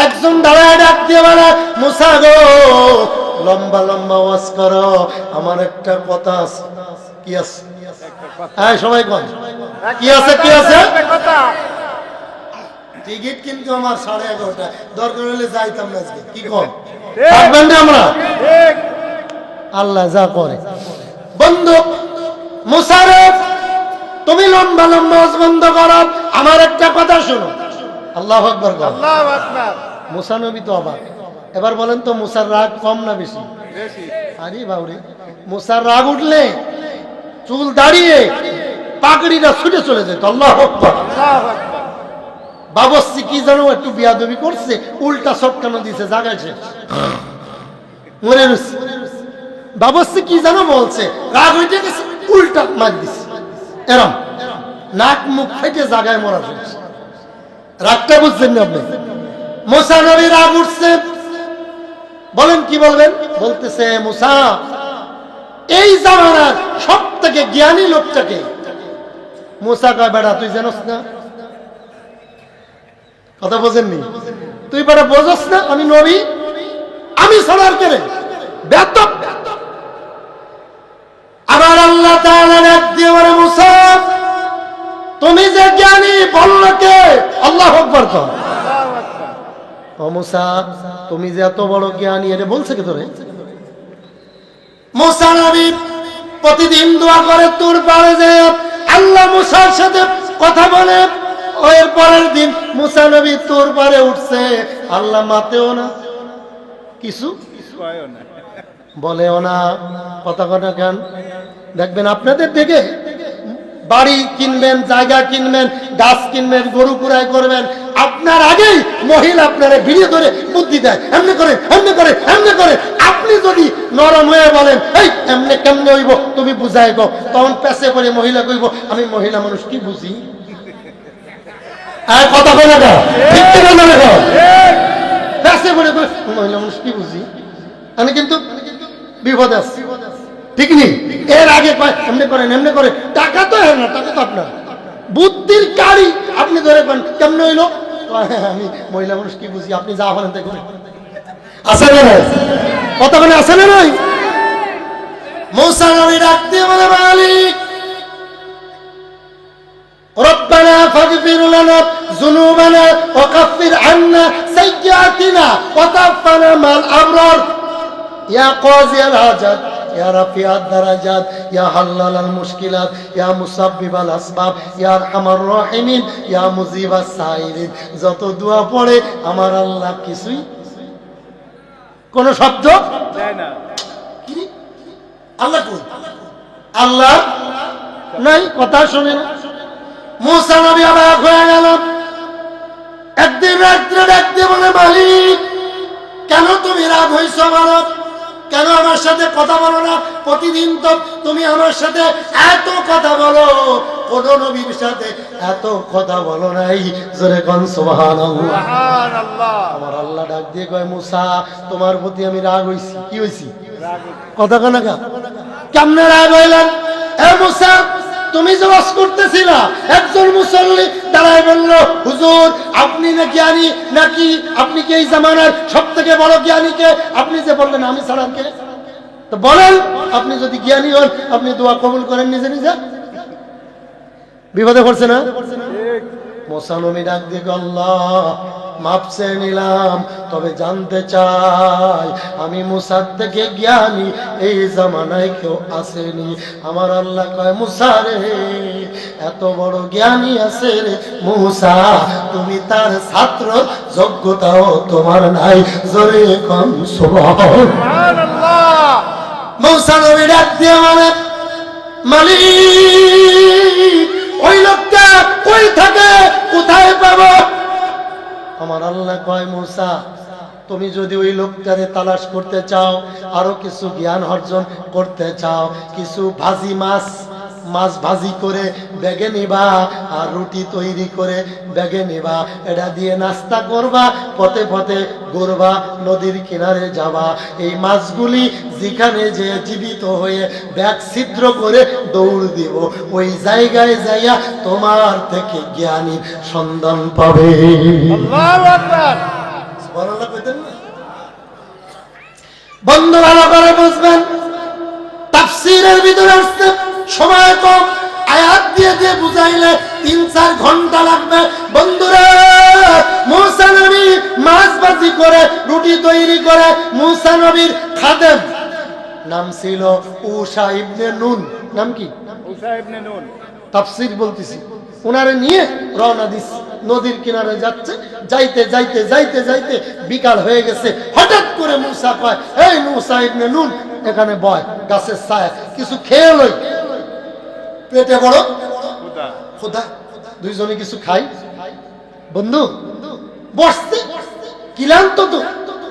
একজন দাঁড়ায় ডাক দিয়ে বলে, মুসা গো লম্বা লম্বা ওয়াজ করো, আমার একটা কথা আছে। কি আছে? হ্যাঁ সবাই কোন কি আছে? কি আছে? টিকিট কিন্তু আমার 11:30, দরকার হলে যাইতাম না আজকে। কি কম থাকবেন না আমরা? আল্লাহ যা করে। বন্ধু মুসারফ, তুমি লম্বা লম্বা ওয়াজ বন্ধ করো, আমার একটা কথা শোনো। আল্লাহু আকবার। আল্লাহু আকবার। মুসা নবী তো অবাক। এবার বলেন তো মুসার রাগ কম না বেশি? বেশি। আরে বাউরে, মুসার রাগ উঠলে চুল দাঁড়িয়ে পাগড়িটা ছুটে চলে যেত। আল্লাহু আকবার। আল্লাহু আকবার। বাবস্তি কি জানো একটু বিয়াদবি করছে, উল্টা সটকানো দিয়েছে, জাগাইছে, মরে রয়েছে। বাবস্তি কি জানো বলছে, রাগ হইতে গেছে, উল্টা মার দিছে, এরম নাক মুখ ফেটে জায়গায় মরা ফেলছে। রাগটা বুঝছেন না আপনি? মুসা নবী রাগ উঠছে, বলেন কি বলবেন? বলতেছে মুসা, এই জামানার সব থেকে জ্ঞানী লোকটাকে। মুসা কয় বেড়া তুই জানোস না? কথা বোঝেননি? তুই বেড়া বোঝস না আমি নবী? আমি ছাড়ার কেড়ে বেতব। আবার আল্লাহ তাআলা ডাক দিয়ে বলে মুসা, তুমি যে জ্ঞানী বলল কে? আল্লাহু আকবার। ও মুসা, তুমি যে এত বড় জ্ঞানী এটা বলছে কে তোরে? মুসা নবী প্রতিদিন দোয়া করে তোর পারে যে আল্লাহ মুসার সাথে কথা বলে। এর পরের দিন মুসা নবী তোর পারে উঠছে, আল্লাহ মাতেও না, কিছু বলেও না। কথা কথা কেন? দেখবেন আপনাদের থেকে বাড়ি কিনবেন, জায়গা কিনবেন, গাছ কিনবেন, গরু কুড়াই করবেন, আপনার আগেই মহিলা আপনারা ভিড়ে ধরে বুদ্ধি দেয়, এমনি করে এমনি করে এমনি করে। আপনি যদি নরম হয়ে বলেন এই এমনি কেমনে হইব, তুমি বুঝাই গো, তখন পেছে করে মহিলা কইব আমি মহিলা মানুষ কি বুঝি। কথা বলে গো, ঠিক করে বলে গো, পেছে করে মহিলা মানুষ কি বুঝি। আমি কিন্তু বিপদ আছে, ঠিক নেই? এর আগে এমনি করেন এমনি করে, টাকা তো না, টাকা তো আপনার বুদ্ধির গাড়ি, আপনি ধরে পান কেমনে হইলো, আমি মহিলা মানুষ কি বুঝি, আপনি যা বলেন তাই করে। আছে না নাই? কথা বলে আছে না নাই? মুসা নবী ডাক দিয়ে বলে মালিক রব্বানা ফাগফির লানা যুনুবানা ওয়া কাফির আন্না সাইয়্যাতিনা ওয়া তাওফানা মাল আবরার ইয়া কাযিয়াল হাজাত ইয়া রাফিআদ দারাজাত ইয়া হাল্লালাল মুশকিলাত ইয়া মুসাব্বিবাল আসবাব ইয়া আরহামার রাহিমিন ইয়া মুজিবাস সাইলিন। যত দোয়া পড়ে আমার আল্লাহ কিছুই কোন শব্দ দেয় না। কি আল্লাহ কই? আল্লাহ নাই, কথা শুনে না। মুসা নবী অবাক হয়ে গেল। একদিন রাত্রে ডাকতে বলে মালিক কেন তুমি রাগ হইছো বলো, কেন আমার সাথে কথা বলো না? প্রতিদিন তো তুমি আমার সাথে এত কথা বলো, কোন নবীর সাথে এত কথা বলো নাই। জোরে কোন সুবহানাল্লাহ। আমার আল্লাহ ডাক দিয়ে কয় মুসা তোমার প্রতি আমি রাগ হইছি। কি হইছি? কথা কানা কেমনে রাগ হইলেন? এ মুসা তুমি যে ওয়াজ করতেছিলা, একজন মুসল্লি দাঁড়ায় বলল হুজুর আপনি না জ্ঞানী নাকি, আপনি কি এই জামানার সব থেকে বড় জ্ঞানী কে? আপনি যে বললেন আমি ছাড়া কে? তো বলেন আপনি যদি জ্ঞানী হন আপনি দোয়া কবুল করেন নিজে নিজে? বিপদে পড়ছে না? মুসা নবী ডাক দিয়ে আল্লাহ মাপ চেয়ে নিলাম, তবে জানতে চাই আমি মুসার থেকে জ্ঞানী এই জামানায় কেউ আসেনি। আমার আল্লাহ কয় মুসা রে এত বড় জ্ঞানী আছে রে মুসা, তুমি তার ছাত্র যোগ্যতাও তোমার নাই। জোরে কোন সুবহানাল্লাহ। মুসা নবী ডাক দিয়ে বলে মালিক ওই লোকটা কই থাকে, কোথায় পাবো? আমার আল্লাহ কয় মুসা তুমি যদি ওই লোকটারে তালাশ করতে চাও, আরো কিছু জ্ঞান অর্জন করতে চাও, কিছু ভাজি মাছ ভাজি করে ব্যাগে নিবা, আর রুটি তৈরি করে ব্যাগে নিবা, এটা দিয়ে নাস্তা করবা, পথে পথে ঘুরবা, নদীর কিনারে যাবা, এই মাছগুলি যেখানে যে জীবিত হয়ে ব্যাগ ছিদ্র করে দৌড় দিব, ওই জায়গায় যাইয়া তোমার থেকে জ্ঞানীর সন্ধান পাবে। আল্লাহু আকবার। সুবহানাল্লাহ কইতেন না? বন্ধু ভালো করে বুঝবেন, তাফসীরের ভিতরে আসছে সময় কম, আয়াত দিয়ে দিয়ে বুঝাইলে 3-4 ঘন্টা লাগবে। বন্ধুরা মুসা নবী মাছ ভাজি করে রুটি তৈরি করে মুসা নবীর খাদেম, নাম ছিল উসা ইবনে নুন। নাম কি? উসা ইবনে নুন। তাফসীর বলতেছি। ওনারে নিয়ে রওনা দিস, নদীর কিনারে যাচ্ছে। যাইতে যাইতে যাইতে যাইতে বিকাল হয়ে গেছে। হঠাৎ করে মুসা কয়, এই মুসা ইবনে নুন, এখানে বয়, গাছের ছায়া, কিছু খেয়ে লই, পেটে বড় ক্ষুধা, দুইজনে কিছু খাই। বন্ধু বসতে ক্লান্ত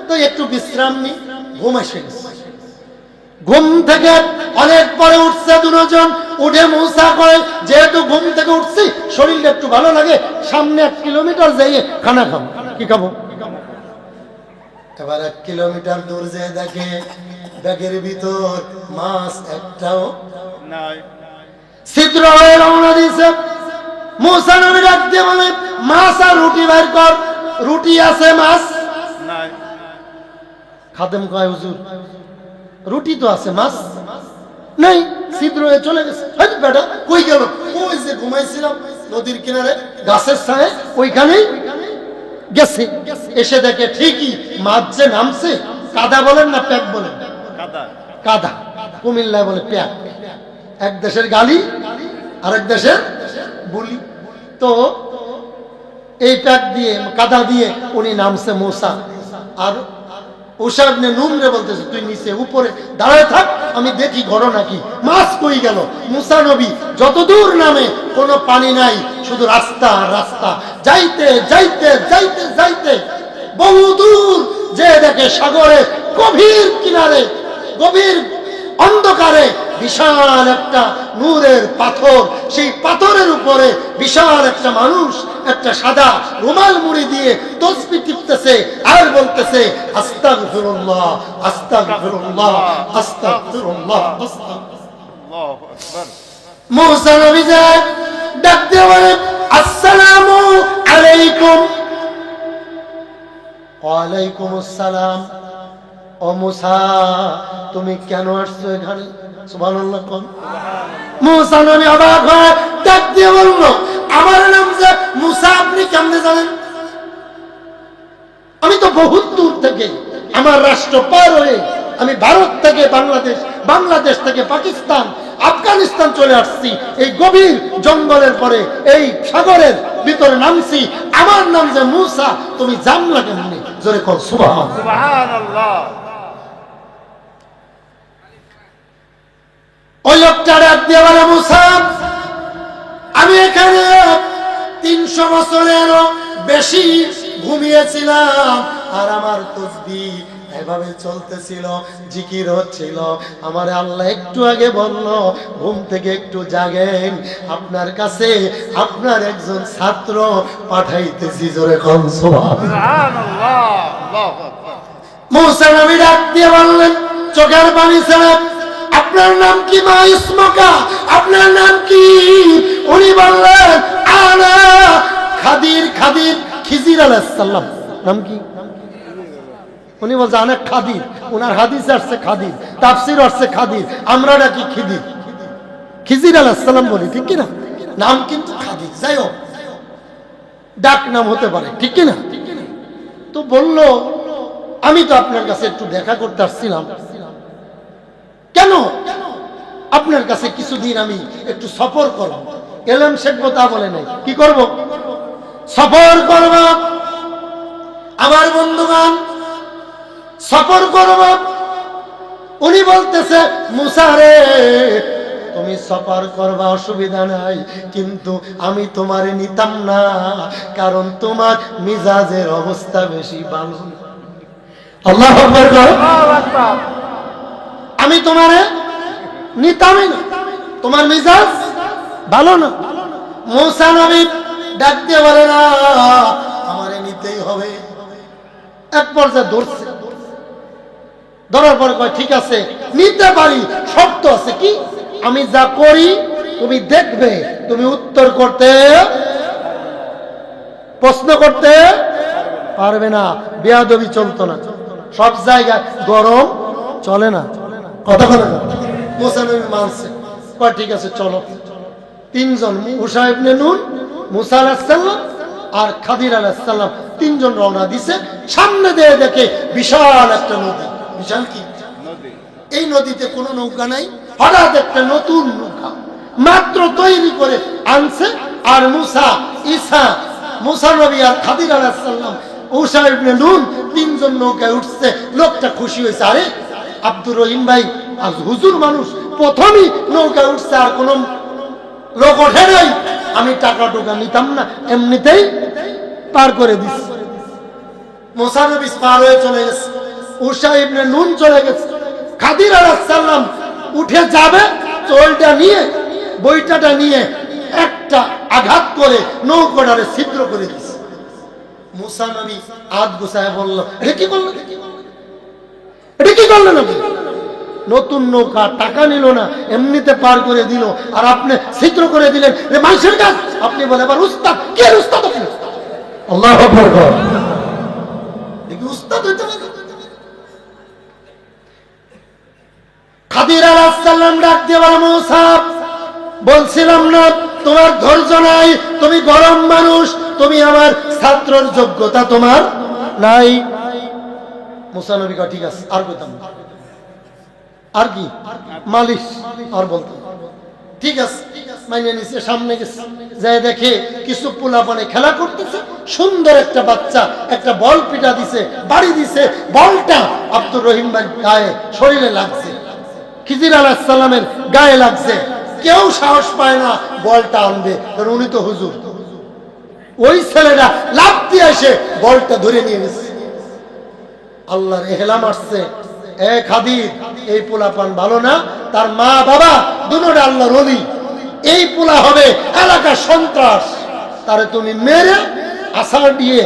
তো একটু বিশ্রাম নি, ঘুম এসে গেছে। ঘুম থেকে অনেক পরে উঠছে দুজন। উঠে মুসা করে, যেহেতু ঘুম থেকে উঠছি, শরীরটা একটু ভালো লাগে, সামনে 1 কিলোমিটার যাইয়ে খানা খাবো। কি খাবো? এবার 1 কিলোমিটার দূর যেয়ে দেখে ব্যাগের ভিতর মাছ একটাও নাই। ছিদ্র হয়ে রওনা দিয়েছে। মুসা নবী ডাক দিয়ে বলে, মাছ আর রুটি বের কর। রুটি আছে, মাছ নাই। খাদেম কয়, হুজুর রুটি তো আছে, মাছ নাই, ছিদ্র হয়ে চলে গেছে। বেটা কই গেল? ওই যে ঘুমাইছিলাম নদীর কিনারে গাছের ছায়ায়, ওইখানেই গেছে। এসে দেখে ঠিকই মাছ যে নামছে। কাদা বলেন না প্যাক বলেন? কাদা। কুমিল্লায় বলে প্যাক। এক দেশের গালি, আরেক দেশের বুলি। তো এই প্যাক দিয়ে, কাদা দিয়ে উনি নামছে মুসা। আর উসা ইবনে নুন রে বলতেছে, তুই নিচে উপরে দাঁড়ায় থাক, আমি দেখি ঘটনা কি। মাছ কই গেল? মুসা নবী যতদূর নামে কোনো পানি নাই, শুধু রাস্তা আর রাস্তা। যাইতে যাইতে যাইতে যাইতে বহু দূর যে দেখে সাগরে গভীর কিনারে, গভীর অন্ধকারে বিশাল একটা নূরের পাথর। সেই পাথরের উপরে বিশাল একটা মানুষ একটা সাদা রুমাল মুড়ি দিয়ে তসবিহ টিপতেছে আর বলতেছে, আস্তাগফিরুল্লাহ আস্তাগফিরুল্লাহ আস্তাগফিরুল্লাহ আল্লাহু আকবার। মুসা নবী যায় ডাক দিয়ে বলে, আসসালামু আলাইকুম। ওয়ালাইকুম আসসালাম। ও মুসা, তুমি কেন আসছো এখানে? সুবহানাল্লাহ কোন। মুসা নবী অবাক হয়ে ডাক দিয়ে বলল, আমার নাম যে মুসা, আপনি কেমনে জানেন? আমি তো বহুত দূর থেকে, আমার রাষ্ট্র পার হয়ে আমি ভারত থেকে বাংলাদেশ, বাংলাদেশ থেকে পাকিস্তান, আফগানিস্তান চলে আসছি। এই গভীর জঙ্গলের পরে এই সাগরের ভিতরে নামছি। আমার নাম যে মুসা, তুমি জানলা কেমনে? জোরে কর সুবহানাল্লাহ। ওই লোকটা ডাক দিয়ে বলে, মুসা, আমি এখানে 300 বছরেরও বেশি ঘুমিয়েছিলাম, আর আমার তাসবিহ এভাবে চলতেছিল, জিকির হচ্ছিল। আমার আল্লাহ একটু আগে বলল, ঘুম থেকে একটু জাগেন, আপনার কাছে আপনার একজন ছাত্র পাঠাইতেছি। জোরে কোন সুবহানাল্লাহ। আল্লাহু আকবার। মুসা নবী ডাক দিয়ে বললেন, চোখের পানি ছেড়ে, আপনার নাম কি? মা ইসমকা, আপনার নাম কি? উনি বললেন, আনা খাদির। খাদির খিজির আলাইহিস সালাম। নাম কি? উনি বলছে আনা খাদির। ওনার হাদিস আসছে খাদির, তাফসীর আসছে খাদির, আমরা নাকি খিদির, খিজির আলাইহিস সালাম বলি, ঠিক কি না? নাম কিন্তু খাদির। যাই হোক, ডাক নাম হতে পারে, ঠিক কি না? তো বলল, আমি তো আপনার কাছে একটু দেখা করতে আসছিলাম। কেন? আপনার কাছে কিছুদিন আমি একটু সফর করব। এলেম শিখবো তা বলে নাই, কি করব? সফর করব। আমার বন্ধুগণ, সফর করব। উনি বলতেছে, মুসা রে, তুমি সফর করবা, অসুবিধা নাই, কিন্তু আমি তোমারে নিতাম না, কারণ তোমার মিজাজের অবস্থা বেশি ভালো। আল্লাহু আকবার। আমি তোমারে নিতামই না, তোমার মিজাজ ভালো না। মুসা নবী ডাক দিয়ে বলে, না, আমারে নিতেই হবে। এক পর্যায়ে ধরছে, ধরার পরে কয়, ঠিক আছে নিতে পারি, শর্ত আছে। কি? আমি যা করি তুমি দেখবে, তুমি উত্তর করতে, প্রশ্ন করতে পারবে না। বেয়াদবি চলতো না, সব জায়গায় গরম চলে না, কথা বলে না। মুসা নবী মানছে, কয় ঠিক আছে চলো। 3 জন, উসা ইবনে নুন, মুসা আলাইহিস সালাম আর খাদির আলাইহিস সালাম, 3 জন রওনা দিছে। সামনে দিয়ে দেখে বিশাল একটা নদী, বিশাল কি এই নদীতে কোনো নৌকা নাই, হঠাৎ একটা নতুন নৌকা মাত্র তৈরি করে আনছে। আর মুসা নবী আর খাদির আলাইহিস সালাম, উসা ইবনে নুন তিনজন নৌকায় উঠছে। লোকটা খুশি হয়েছে, আরে আব্দুর রহিম ভাই আজ হুজুর মানুষ প্রথমই নৌকায় উঠছে, আর কোন লোক ওঠে নাই, আমি টাকা টুকা নিতাম না, এমনিতেই পার করে দিচ্ছি। মুসা নবী পার হয়ে চলে গেছে, উসা ইবনে নুন চলে গেছে। খাদির আলাইহিস সালাম উঠে যাবে, চোলটা নিয়ে বইটাটা নিয়ে একটা আঘাত করে নৌকাটারে ছিদ্র করে দিছে। মুসা নবী হাত গুছায় বলল, এটা কি করলেন, এটা কি করলেন আপনি? নতুন নৌকা, টাকা নিল না, এমনিতে পার করে দিল, আর আপনি ছিদ্র করে দিলেন, মানুষের কাজ। আপনি বলে আবার উস্তাদ, কে উস্তাদ আপনি? আল্লাহু আকবার। দেখি উস্তাদ হইতে পারে। খাদির আলাইহিস সালাম ডাক দিয়ে বলে, মুসা বলছিলাম না তোমার ধৈর্য নাই, তুমি গরম মানুষ, তুমি আমার ছাত্রর যোগ্যতা তোমার নাই। মুসা নবী কয় ঠিক আছে, আর কইতাম না। আর কি মালিশ আর বলতাম, ঠিক আছে মাইনে নিছে। সামনে গেছে, যায় দেখে কিছু পোলাপানে খেলা করতেছে। সুন্দর একটা বাচ্চা একটা বল পিটা দিছে, বাড়ি দিছে, বলটা আব্দুর রহিম ভাই গায়ে শরীরে লাগছে, খিজির আলাইহিস সালামের গায়ে লাগছে। কেউ সাহস পায় না বলটা আনবে, কারণ উনি তো হুজুর। ওই ছেলেটা লাফ দিয়ে এসে বলটা ধরে নিয়ে গেছে। আল্লাহর এহলাম আসছে, এ খাদির, এই পোলাপান ভালো না, তার মা বাবা দুটোটা আল্লাহর ওলি, এই পোলা হবে এলাকার সন্ত্রাস, তারে তুমি মেরে আসার দিয়ে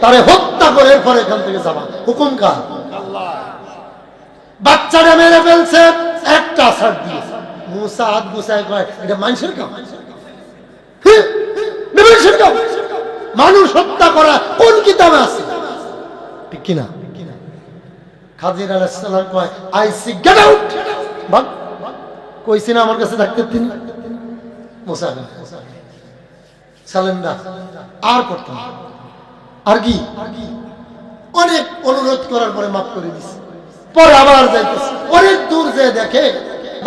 তারে হত্যা করে এরপর এখান থেকে যাবা। হুকুম কার? বাচ্চাটা মেরে ফেলছে একটা আসার দিয়ে। মুসা হাত গুছায় কয়, এটা মানুষের কাম? মানুষের কাম? মানুষ হত্যা করা কোন কিতাবে আছে? ঠিক কিনা? খাদির আলাইহিস সালাম কয়, আই সি গেট আউট। ভাগ, কইছি না আমার কাছে থাকতে তিনি। মুসা সালেন্ডার আর করতাম, আর কি অনেক অনুরোধ করার পরে মাফ করে দিছে। পরে আবার যাইতেছে, অনেক দূর যে দেখে,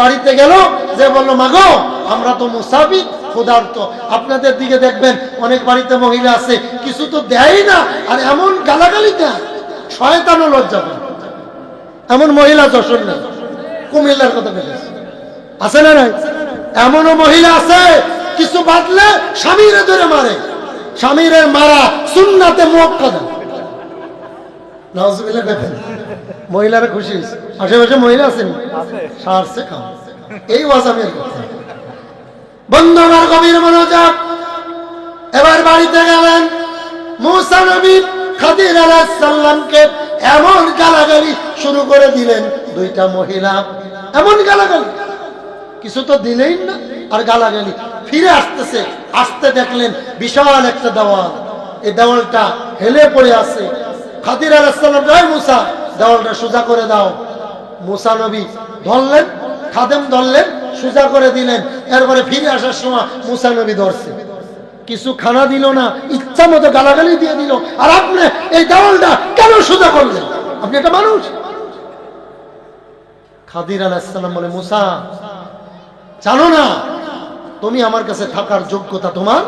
বাড়িতে গেল, যে বললো মাগো আমরা তো মুসাফির ক্ষুধার্ত, আপনাদের দিকে দেখবেন অনেক বাড়িতে মহিলা আছে কিছু তো দেয় না, আর এমন গালাগালি দেয় শয়তানও লজ্জা পায়। এমন মহিলা যশোর না, কুমিল্লার কথা বলেছে, আছে না নাই? এমনও মহিলা আছে কিছু বাদলে স্বামীরে ধরে মারে, স্বামীরে মারা সুন্নাতে মুআক্কাদা। নাউজুবিল্লাহ দেখেন, মহিলারা খুশি হয়েছে। আশেপাশে মহিলা আছেন, সারছে খাও, এই ওয়াজামের কথা। বন্ধু আমার গভীর মনোযোগ, এবার বাড়িতে গেলেন মুসা নবী খাদির আলাইহিস সালামকে এমন গালাগালি শুরু করে দিলেন। দুইটা মহিলা এমন গালাগালি, কিছু তো দিলেই না, আর গালাগালি। ফিরে আসতেছে, আসতে দেখলেন বিশাল একটা দেওয়াল, এই দেওয়ালটা হেলে পড়ে আছে। খাদির আলাইহিস সালাম, জয় মুসা, দেওয়ালটা সোজা করে দাও। মুসা নবী ধরলেন, খাদেম ধরলেন, সোজা করে দিলেন। এরপরে ফিরে আসার সময় মুসা নবী ধরছে, কিছু খানা দিল না, ইচ্ছা মতো গালাগালি দিয়ে দিল। আর আপনি এই দেওয়ালটা কেন সোজা করলেন? আপনি একটা মানুষ। খাদির আলাইহিস সালাম বলে, মুসা জানো না তুমি আমার কাছে থাকার যোগ্যতা তোমার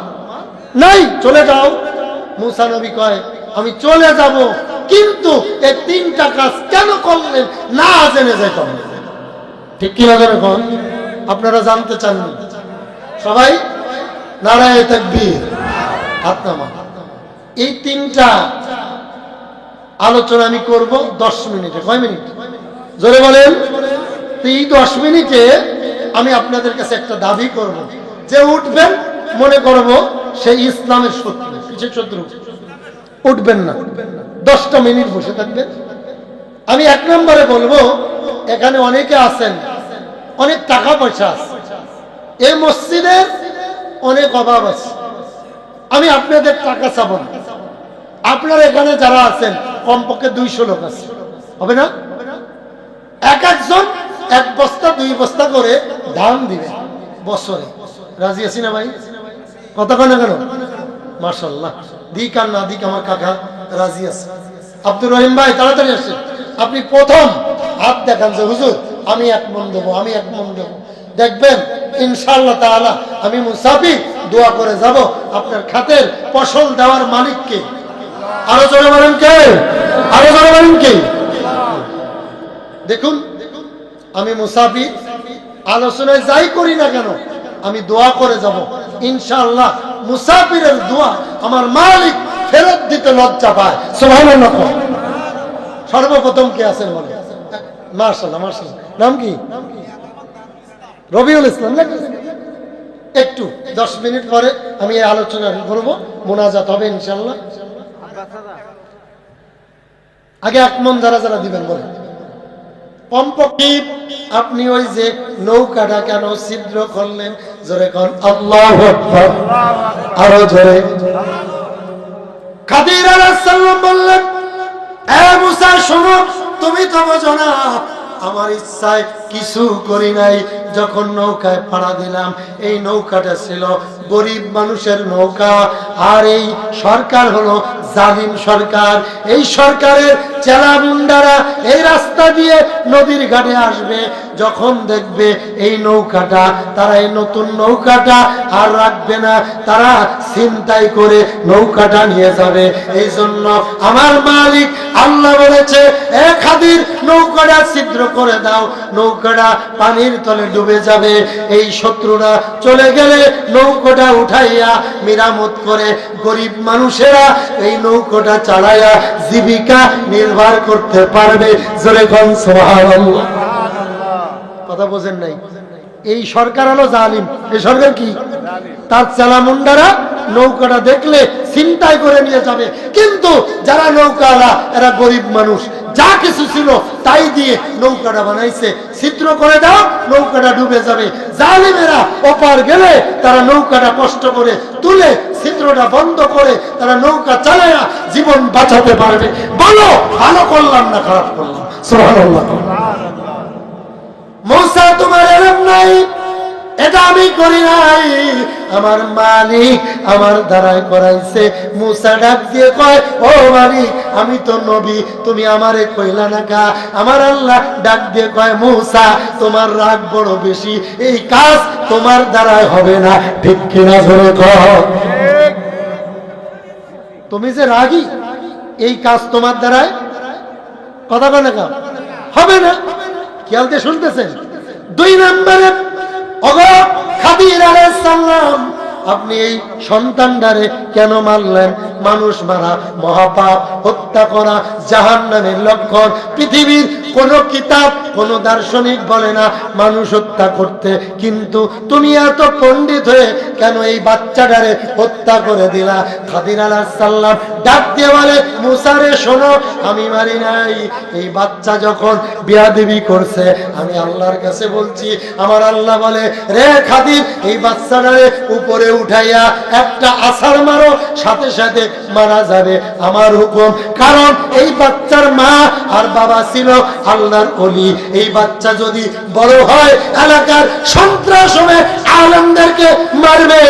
নাই, চলে যাও। মুসা নবী কয়, আমি চলে যাব, কিন্তু এই তিনটা কাজ কেন করলেন না জেনে যেতাম। ঠিক কিনা এখন আপনারা জানতে চান? সবাই নারায়ে তাকবীর, হাত নামা। এই তিনটা আলোচনা আমি করব 10 মিনিটে। কয় মিনিট? জোরে বলেন। এই 10 মিনিটে আমি আপনাদের কাছে একটা দাবি করব, যে উঠবেন মনে করব সেই ইসলামের শত্রু, কিসের শত্রু? উঠবেন না, 10টা মিনিট বসে থাকবেন। আমি 1 নম্বরে বলবো, এখানে অনেকে আছেন, অনেক টাকা পয়সা আছে, এই মসজিদের অনেক অভাব আছে। আমি আপনাদের টাকা চাবো না। আপনারা এখানে যারা আছেন কমপক্ষে 200 লোক আছে, হবে না? এক একজন 1 বস্তা 2 বস্তা করে ধান দিবে বছরে। রাজি আছি না ভাই? কথা কেন কেন? মাশাআল্লাহ, দিক আর না দিক আমার কাকা রাজি আছে। আব্দুর রহিম ভাই তাড়াতাড়ি আসেন, আপনি প্রথম হাত দেখান যে হুজুর আমি 1 মণ দেবো, আমি 1 মণ দেবো। দেখবেন ইনশাআল্লাহ তাআলা আমি মুসাফির দোয়া করে যাব আপনার খাতের ফসল দেওয়ার মালিককে। আরো জোরে বলেন কে? আরো জোরে বলেন কে? দেখুন আমি মুসাফির আলোচনায় যাই করি না কেন আমি দোয়া করে যাব ইনশাআল্লাহ। মুসাফিরের দোয়া আমার মালিক ফেরত দিতে লজ্জা পায়। সুবহানাল্লাহ। সর্বপ্রথম কে আছেন বলে? মাশাআল্লাহ মাশাআল্লাহ। নাম কি? রবিউল ইসলাম। একটু 10 মিনিট পরে আমি এই আলোচনা করব, মোনাজাত হবে ইনশাআল্লাহ। আগে 1 মণ যারা যারা দিবেন বলেন। কমপক্ষে আপনি ওই যে নৌকাটা কেন ছিদ্র করলেন? জোরে কোন আল্লাহু আকবার। আরো জোরে। খাদির আলাইহিস সালাম বললেন, এ মুসা শোনো, তুমি তো বোঝো না আমার ইচ্ছায় কিছু করি নাই। যখন নৌকায় পাড়া দিলাম এই নৌকাটা ছিল গরিব মানুষের নৌকা, আর এই সরকার হলো জালিম সরকার। এই সরকারের চেলা মুন্ডারা এই রাস্তা দিয়ে নদীর ঘাটে আসবে, যখন দেখবে এই নৌকাটা, তারা এই নতুন নৌকাটা আর রাখবে না, তারা ছিনতাই করে নৌকাটা নিয়ে যাবে। এই জন্য আমার মালিক আল্লাহ বলেছে, এ খাদির নৌকাটা ছিদ্র করে দাও, নৌকাটা পানির তলে ডুবে যাবে। এই শত্রুরা চলে গেলে নৌকাটা উঠাইয়া মেরামত করে গরিব মানুষেরা এই নৌকাটা চালাইয়া জীবিকা নির্বাহ করতে পারবে। জোরে কোন সুবহানাল্লাহ। কথা বোঝেন নাই? এই সরকার হলো জালিম। এই সরকার কি? তার চেলামুন্ডারা নৌকাটা দেখলে ছিনতাই করে নিয়ে যাবে, কিন্তু যারা নৌকাওয়ালা এরা গরিব মানুষ, যা কিছু ছিল তাই দিয়ে নৌকাটা বানাইছে। ছিদ্র করে দাও, নৌকাটা ডুবে যাবে। জালিমেরা ওপার গেলে তারা নৌকাটা কষ্ট করে তুলে ছিদ্রটা বন্ধ করে তারা নৌকা চালায়া জীবন বাঁচাতে পারবে। বলো ভালো করলাম না খারাপ করলাম? সুবহানাল্লাহ। মুসা তোমার এলেম নাই, এটা আমি করি নাই, আমার মালিক আমার দ্বারাই করাইছে। মুসা ডাক দিয়ে কয়, ও মালিক আমি তো নবী, তুমি আমারে কইলা না কা? আমার আল্লাহ ডাক দিয়ে কয়, মুসা তোমার রাগ বড় বেশি, এই কাজ তোমার দ্বারাই হবে না। ঠিক কিনা জোরে কও? তুমি যে রাগী, এই কাজ তোমার দ্বারাই কথা বলে না হবে না। খেয়াল দিয়ে শুনতেছেন? 2 নম্বরে ওগো খাদির আলাইহিস সালাম, আপনি এই সন্তানটারে কেন মারলেন? মানুষ মারা মহাপাপ, হত্যা করা জাহান্নামের লক্ষণ। পৃথিবীর কোন কিতাব, কোন দার্শনিক বলে না মানুষ হত্যা করতে, কিন্তু তুমি এত পণ্ডিত হয়ে কেন এই বাচ্চাটারে হত্যা করে দিলা? খাদির আলাইহিস সালাম ডাক দিয়ে বলে, মুসা রে শোনো, আমি মারি নাই। এই বাচ্চা যখন বিয়াদবি করছে আমি আল্লাহর কাছে বলছি। আমার আল্লাহ বলে, রে খাদির এই বাচ্চাটারে উপরে উঠাইয়া একটা আছাড় মারো, সাথে সাথে মারা যাবে আমার হুকুম। কারণ এই বাচ্চার মা আর বাবা ছিল আল্লাহর ওলি। এই বাচ্চা যদি বড় হয় এলাকার সন্ত্রাস হবে, আলেমদেরকে মারবে,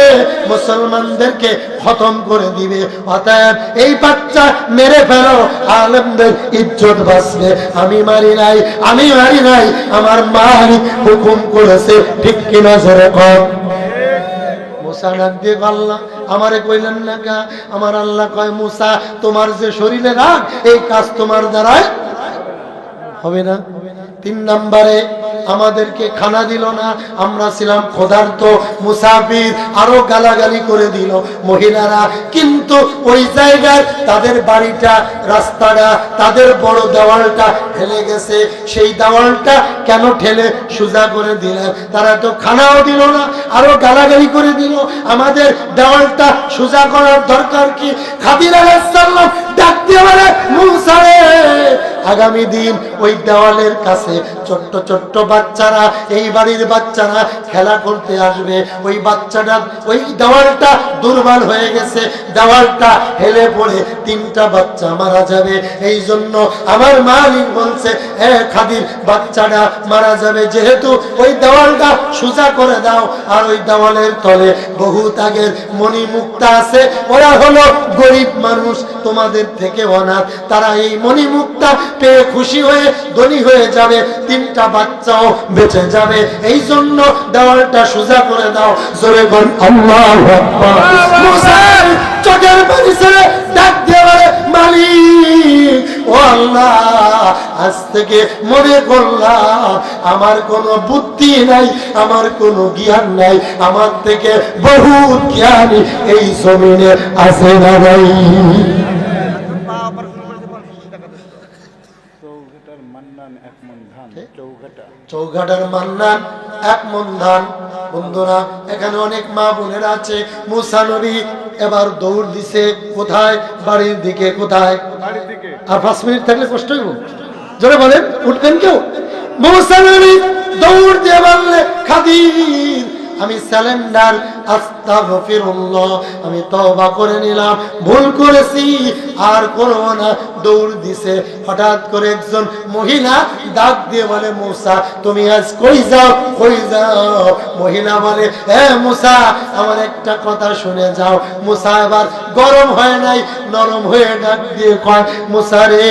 মুসলমানদেরকে খতম করে দিবে। অতএব এই বাচ্চা মেরে ফেলো, আলেমদের ইজ্জত বাঁচবে। আমি মারি নাই, আমি মারি নাই, আমার মালিক হুকুম করেছে। ঠিক কিনা জোরে কর? মুসা ডাক দিয়ে আল্লাহ আমারে কইলেন না কা? আমার আল্লাহ কয়, মুসা তোমার যে শরীরে রাগ, এই কাজ তোমার দ্বারাই হবে না। 3 নম্বরে আমাদেরকে খানা দিল না, আমরা ছিলাম ক্ষুধার্ত মুসাফির, আরো গালাগালি করে দিল মহিলারা। কিন্তু ওই জায়গায় তাদের বাড়িটা, রাস্তাটা, তাদের বড় দেওয়ালটা ঠেলে গেছে। সেই দেওয়ালটা কেন ঠেলে সোজা করে দিলেন? তারা তো খানাও দিল না, আরো গালাগালি করে দিল। আমাদের দেওয়ালটা সোজা করার দরকার কি? খাদির আলাইহিস সালাম ডাক দিয়ে বলে, মুসা রে আগামী দিন ওই দেওয়ালের কাছে ছোট্ট ছোট্ট বাচ্চারা, এই বাড়ির বাচ্চারা খেলা করতে আসবে। ওই বাচ্চাটা, ওই দেওয়ালটা দুর্বল হয়ে গেছে, দেওয়ালটা হেলে পড়ে 3টা বাচ্চা মারা যাবে। এই জন্য আমার মালিক বলছে, এ খাদির বাচ্চাটা মারা যাবে, যেহেতু ওই দেওয়ালটা সোজা করে দাও। আর ওই দেওয়ালের তলে বহুত আগের মণিমুক্তা আছে, ওরা হলো গরিব মানুষ, তোমাদের থেকে অনাথ। তারা এই মণিমুক্তা পেয়ে খুশি হয়ে ধনী হয়ে যাবে, 3টা বাচ্চাও বেঁচে যাবে। এই জন্য দেওয়ালটা সোজা করে দাও। জোরে বল আল্লাহু আকবার। মুসা চোখের পানি ছেড়ে ডাক দিয়ে বলে, মালিক ও আল্লাহ, আজ থেকে মনে করলাম আমার কোনো বুদ্ধি নাই, আমার কোনো জ্ঞান নাই, আমার থেকে বহু জ্ঞানী এই জমিনে আছে না নাই? চৌঘাটার মান্নান 1 মণ ধান। বন্ধুরা, এখানে অনেক মা বোনেরা আছে। মুসা নবী এবার দৌড় দিছে কোথায়? বাড়ির দিকে। কোথায়? আর 5 মিনিট থাকলে কষ্ট হইব। জোরে বলেন, উঠবেন কেউ? মুসা নবী দৌড় দিয়ে বললে, খাদির আমি স্যালেন্ডার, আস্তাগফিরুল্লাহ, আমি তওবা করে নিলাম, ভুল করেছি, আর করব না। দৌড় দিছে। হঠাৎ করে একজন মহিলা ডাক দিয়ে বলে, মুসা তুমি আজ কই যাও, কই যাও? মহিলা বলে, হে মুসা আমার একটা কথা শুনে যাও। মুসা এবার গরম হয় নাই, নরম হয়ে ডাক দিয়ে কয়, মুসা রে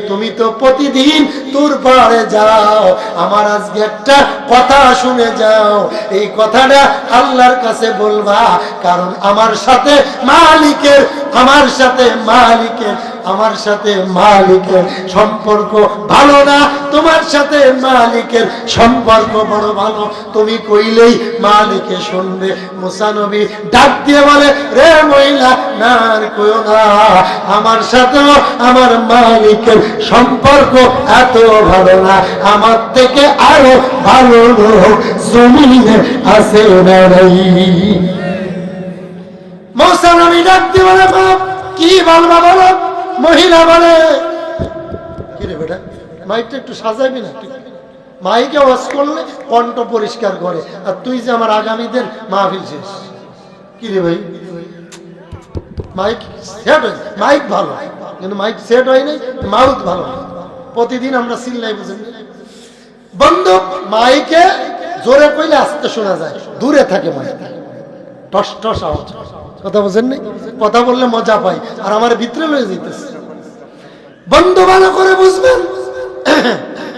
তুমি তো প্রতিদিন তোর পাহাড়ে যাও, আমার আজকে একটা কথা শুনে যাও। এই কথাটা আল্লাহর কাছে বলবা, কারণ আমার সাথে মালিকের সম্পর্ক ভালো না, তোমার সাথে মালিকের সম্পর্ক বড় ভালো। তুমি কইলেই মালিকে শুনবে। মুসা নবী ডাক দিয়ে বলে, রে মহিলা, না কইও না, আমার সাথেও আমার মালিকের সম্পর্ক এত ভালো না, আমার থেকে আরো ভালো লোক জমিনে আছে না নাই? মুসা নবী ডাক দিয়ে বলে, বাপ কি বলবা বলো? মহিলা বলে, কি রে বেটা, মাইকটা একটু সাজাবি না? মাইকে ওয়াজ করলে কণ্ঠ পরিষ্কার করে, আর তুই যে আমার আগামীদের মাহফিল শেষ। কি রে ভাই, মাইক সেট হয়, মাইক ভালো কিন্তু মাইক সেট হয় নাই, মাউথ ভালো। প্রতিদিন আমরা চিল্লাই, বুঝেন বন্ধু? মাইকে জোরে কইলে আস্তে শোনা যায়, দূরে থাকে মাইক টস টস আওয়াজ। কথা বুঝেন নাই? কথা বললে মজা পাই, আর আমার ভিতরে লয়ে যেতেছে। বন্ধু ভালো করে বুঝবেন।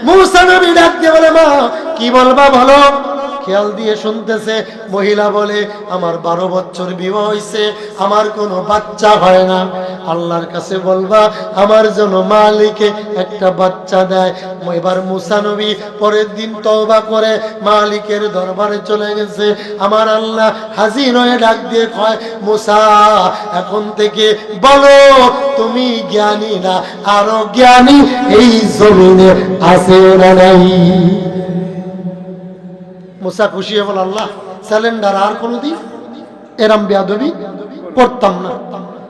মুসা নবী ডাক দিয়ে বলে, মা কি বলবা বলো? খেয়াল দিয়ে শুনতেছে। মহিলা বলে, আমার 12 বছর বিবাহ হয়েছে, আমার কোনো বাচ্চা হয় না, আল্লাহর কাছে বলবা আমার জন্য মালিকে একটা বাচ্চা দেয়। এবার মুসা নবী পরের দিন তওবা করে মালিকের দরবারে চলে গেছে। আমার আল্লাহ হাজির হয়ে ডাক দিয়ে কয়, মুসা এখন থেকে বলো তুমি জ্ঞানী না, আরো জ্ঞানী এই জমিনে আছে না নাই? মুসা খুশি হয়ে বল, আল্লাহ স্যালেন্ডার আর কোনদিন এরম বেয়াদবি করতাম না।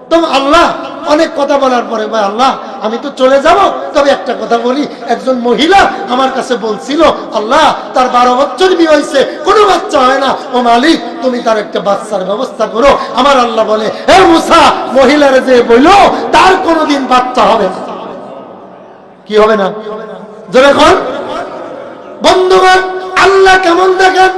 তো আল্লাহ অনেক কথা বলার পরে, ভাই আল্লাহ আমি তো চলে যাব, তবে একটা কথা বলি, একজন মহিলা আমার কাছে বলছিল আল্লাহ তার 12 বছর বিয়ে হয়েছে, কোনো বাচ্চা হয় না, ও মালিক তুমি তার একটা বাচ্চার ব্যবস্থা করো। আমার আল্লাহ বলে, হে মুসা মহিলারে যে বললো তার কোনোদিন বাচ্চা হবে না। কি হবে না? যখন বন্ধুগণ আল্লাহ কেমন দেখেন।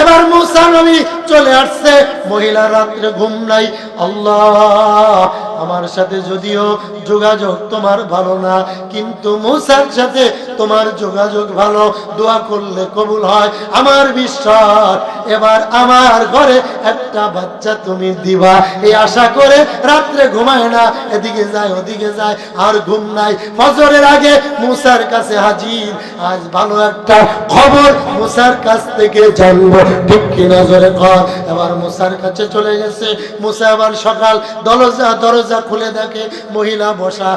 এবার মুসা নবী চলে আসছে, মহিলা রাত্রে ঘুম নাই। আল্লাহ আমার সাথে যদিও যোগাযোগ তোমার ভালো না, কিন্তু মুসার সাথে তোমার যোগাযোগ ভালো, দোয়া করলে কবুল হয় আমার বিশ্বাস। এবার আমার ঘরে একটা বাচ্চা তুমি দিবা, এই আশা করে রাত্রে ঘুমায় না, এদিকে যায় ওদিকে যায়, আর ঘুম নাই। ফজরের আগে মুসার কাছে হাজির। আজ ভালো একটা খবর মুসার কাছ থেকে জানবো, ঠিক কিনা জোরে কর। এবার মুসার কাছে চলে গেছে। মুসা আবার সকাল দরজা খুলে দেখে মহিলা বসা।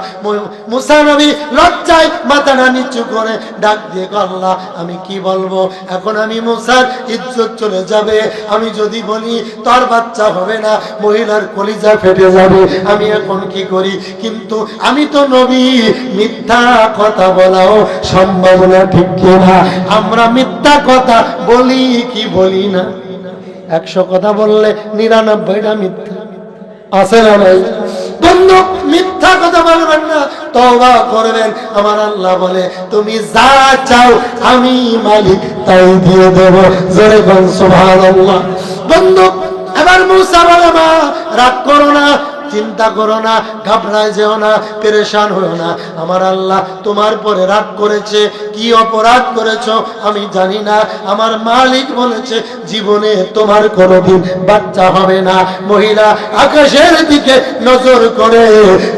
মুসা নবী লজ্জায় মাথাটা নিচু করে ডাক দিয়ে, আল্লাহ আমি কি বলবো? এখন আমি মুসার ইজ্জত চলে যাবে, আমি যদি বলি তোর বাচ্চা হবে না মহিলার কলিজা ফেটে যাবে, আমি এখন কি করি? কিন্তু আমি তো নবী, মিথ্যা কথা বলাও সম্ভব না, ঠিক কিনা? আমরা মিথ্যা কথা বলি কি বলি না? 100 কথা বললে 99টা মিথ্যা, আছে না ভাই? বন্ধু মিথ্যা কথা বলবেন না, তওবা করবেন। আমার আল্লাহ বলে, তুমি যা চাও আমি মালিক তাই দিয়ে দেব। জোরে বল সুবহানাল্লাহ। বন্ধু এবার মুসা বলে, মা রাগ করো না, চিন্তা করো না, ঘাবড়ায় যেও না, পেরেশান হও না। আমার আল্লাহ তোমার পরে রাগ করেছে, কি অপরাধ করেছো আমি জানি না। আমার মালিক বলেছে জীবনে তোমার কোনোদিন বাচ্চা হবে না। মহিলা আকাশের দিকে নজর করে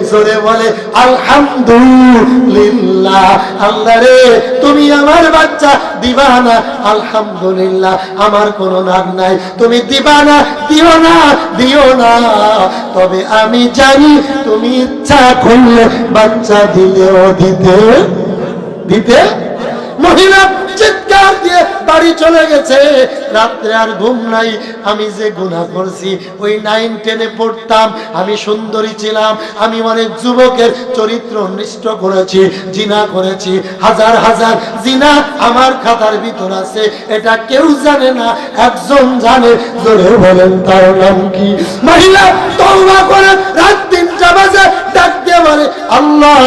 জোরে বলে আলহামদুলিল্লাহ। আল্লাহ রে, তুমি আমার বাচ্চা দিবা না, আলহামদুলিল্লাহ, আমার কোনো রাগ নাই, তুমি দিবা না, দিও না, দিও না। তবে আমি জানি তুমি ইচ্ছা করলে বাচ্চা দিলেও দিতে দিতে। মহিলা চিৎকার দিয়ে বাড়ি চলে গেছে। রাত্রে আর ঘুম নাই। আমি যে গুনাহ করছি, ওই 9-10 পড়তাম, আমি সুন্দরী ছিলাম, আমি অনেক যুবকের চরিত্র নষ্ট করেছি, জিনা করেছি, হাজার হাজার জিনা আমার খাতার ভিতর আছে। এটা কেউ জানে না, একজন জানে। জোরে বলেন তার নাম কি? মহিলা তওবা করে রাত 3টা বাজে ডাক দিয়ে বলে আল্লাহ,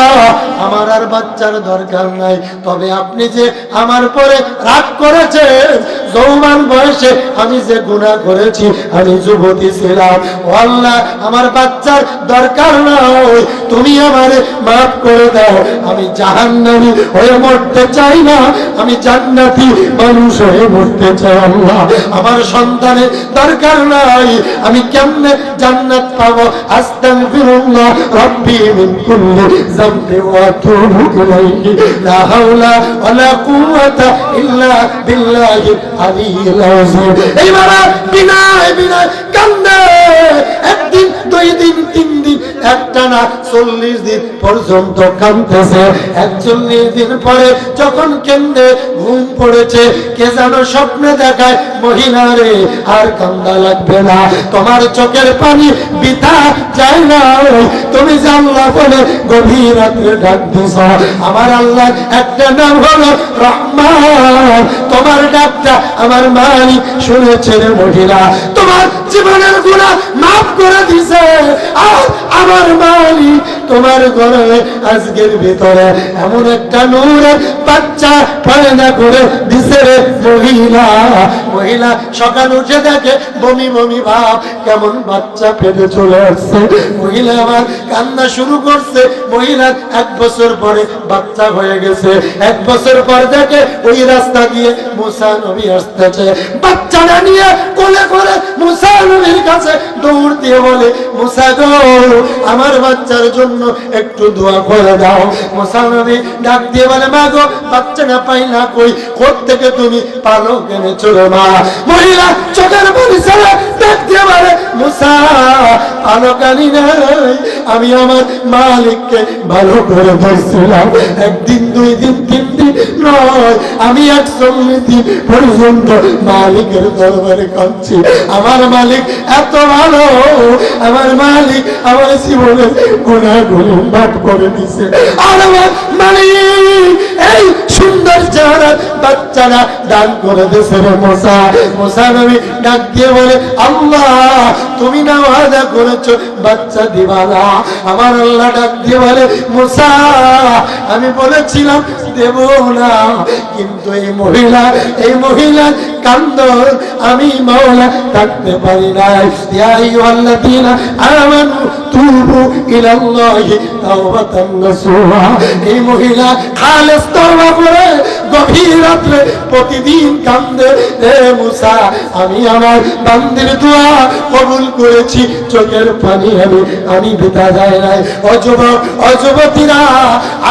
আমার আর বাচ্চার দরকার নাই, তবে আপনি যে আমার পরে রাগ করেছেন, যৌবন বয়সে আমি যে গুনাহ করেছি, আমি যুবতী ছিলাম, ও আল্লাহ আমার বাচ্চার দরকার নাই, তুমি আমারে মাফ করে দাও। আমি জাহান্নামী হয়ে মরতে চাই না, আমি জান্নাতি মানুষ হয়ে মরতে চাই। আল্লাহ আমার সন্তানের দরকার নাই, আমি কেমনে জান্নাত পাবো? আস্তাগফিরুল্লাহ রাব্বি মিন কুল্লি যামবি ওয়া আতুবু ইলাইহি, লা হাওলা ওয়ালা কুওয়াতা ইল্লা বিল্লাহিল আলিয়্যিল আযীম। এইবার বিনায় বিনায় কান্দে। একদিন, 2 দিন, 3 দিন, একটানা 40 দিন পর্যন্ত কাঁদতেছে। 41 দিন পরে যখন কেন্দে ঘুম পড়েছে, কে যেন স্বপ্নে দেখায়, মহিলা রে আর কান্দা লাগবে না, তোমার চোখের পানি বৃথা যায় না। তুমি যে আল্লাহ বলে গভীর রাত্রে ডাক দিছ, আমার আল্লাহ একটা নাম হলো রহমান। তোমার ডাকটা আমার মালিক শুনেছে রে মহিলা, তোমার জীবনের গুনাহ মাফ করে দিছে। আর আমার মালিক তোমার ঘরে আজকের ভিতরে এমন একটা নূরের বাচ্চা পয়দা করে দিছে রে মহিলা। মহিলা সকাল উঠে দেখে বমি বমি ভাব, কেমন বাচ্চা পেটে চলে আসছে। মহিলা আবার কান্না শুরু করছে। মহিলার 1 বছর পরে বাচ্চা হয়ে গেছে। 1 বছর পর দেখে ওই রাস্তা দিয়ে মুসা নবী আসতেছে, বাচ্চাটা নিয়ে কোলে করে মুসা নবীর কাছে দৌড় দিয়ে বলে, মুসা গো, আমার বাচ্চার জন্য একটু দোয়া করে দাও। মুসা নবী ডাক দিয়ে বলে, মা গো, বাচ্চাটা পাইলা কই, কোত্থেকে তুমি পালো এনেছো রে মা? মহিলা চোখের পানি ছেড়ে ডাক দিয়ে বলে, মুসা, পালো কানি নাই, আমি আমার মালিককে ভালো করে ধরছিলাম। 1 দিন, 2 দিন, 3 দিন নয়, আমি 140 দিন পর্যন্ত মালিকের দরবারে কাঁদছি। আমার মালিক এত ভালো, আমার মালিক আমার জীবনের গুনাহগুলো মাফ করে দিছে। আর আমার মালিক এই সুন্দর চেহারা বাচ্চারা দান করে দিয়েছে রে মুসা। মুসা নবী ডাক দিয়ে বলে, আল্লাহ তুমি না ওয়াদা করেছো বাচ্চা দিবা না? আমার আল্লাহ ডাক দিয়ে বলে, মুসা, আমি বলেছিলাম দেব না, কিন্তু এই মহিলার কান্দন আমি মাওলা থাকতে পারি না। ইয়া আইয়ুহাল্লাযীনা আমানু তুবু ইলাল্লাহি তাওবাতান নাসুহা। এই মহিলা খালেস তওবা করে গভীর রাত্রে প্রতিদিন কান্দে, হে মুসা, আমি আমার বান্দির দোয়া কবুল করেছি, চোখের পানি আমি বৃথা যায় নাই। অযুবতীরা,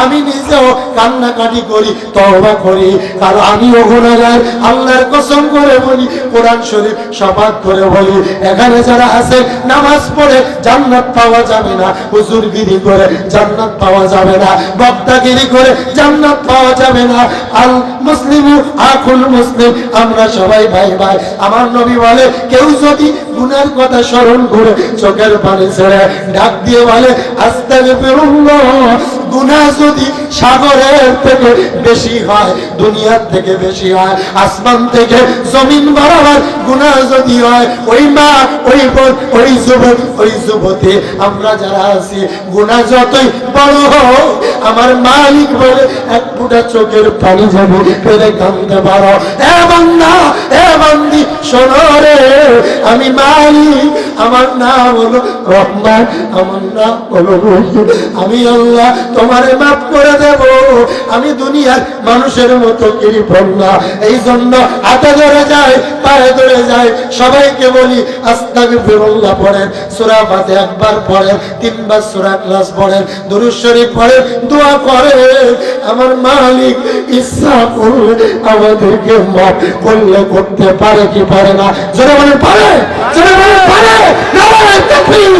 আমি নিজেও কান্নাকাটি করি, তওবা করি, কারণ আমিও গুনাহগার। আল্লাহর কসম করে বলি, কোরআন শরীফ শপথ করে বলি, এখানে যারা আছে নামাজ পড়ে জান্নাত পাওয়া যাবে না, হুজুরগিরি করে জান্নাত পাওয়া যাবে না, বক্তাগিরি করে জান্নাত পাওয়া যাবে না। আল মুসলিম আকুল মুসলিম, আমরা সবাই ভাই ভাই। আমার নবী বলে, কেউ যদি গুনার কথা স্মরণ করে চোখের পানি ছেড়ে ডাক দিয়ে বলে আস্তাগফিরুল্লাহ, গুনাহ যদি সাগরের থেকে বেশি হয়, দুনিয়ার থেকে বেশি হয়, আসমান থেকে জমিন বরাবর গুনাহ যদি হয়, ওই মা, ওই বোন, ওই যুবক, ওই যুবতী, আমরা যারা আছি, গুনাহ যতই বড় হোক, আমার মালিক বলে 1 ফোঁটা চোখের পানি যাবে ফেলে কাঁদতে পারো। এ বান্দা, এ বান্দি, শোনো রে, আমি মালিক আমার নাম হলো রহমান, আমার নাম হলো রহিম। আমি আল্লাহ তোমারে মাফ করে দেব। আমি দুনিয়ার মানুষের মতো কৃপণ না, এই জন্য হাতে ধরে যায়, পায়ে ধরে যায়, সবাইকে বলি আস্তাগফিরুল্লাহ পড়েন, সূরা ফাতিহা একবার পড়েন, 3 বার সূরা ইখলাস পড়েন, দুরূদ শরীফ পড়েন, দোয়া করেন। আমার মালিক ইচ্ছা করলে আমাদেরকে মাফ করলে করতে পারে কি পারে না? জোরে বলেন পারে, জোরে বলেন পারে। নারায়ে তাকবীর।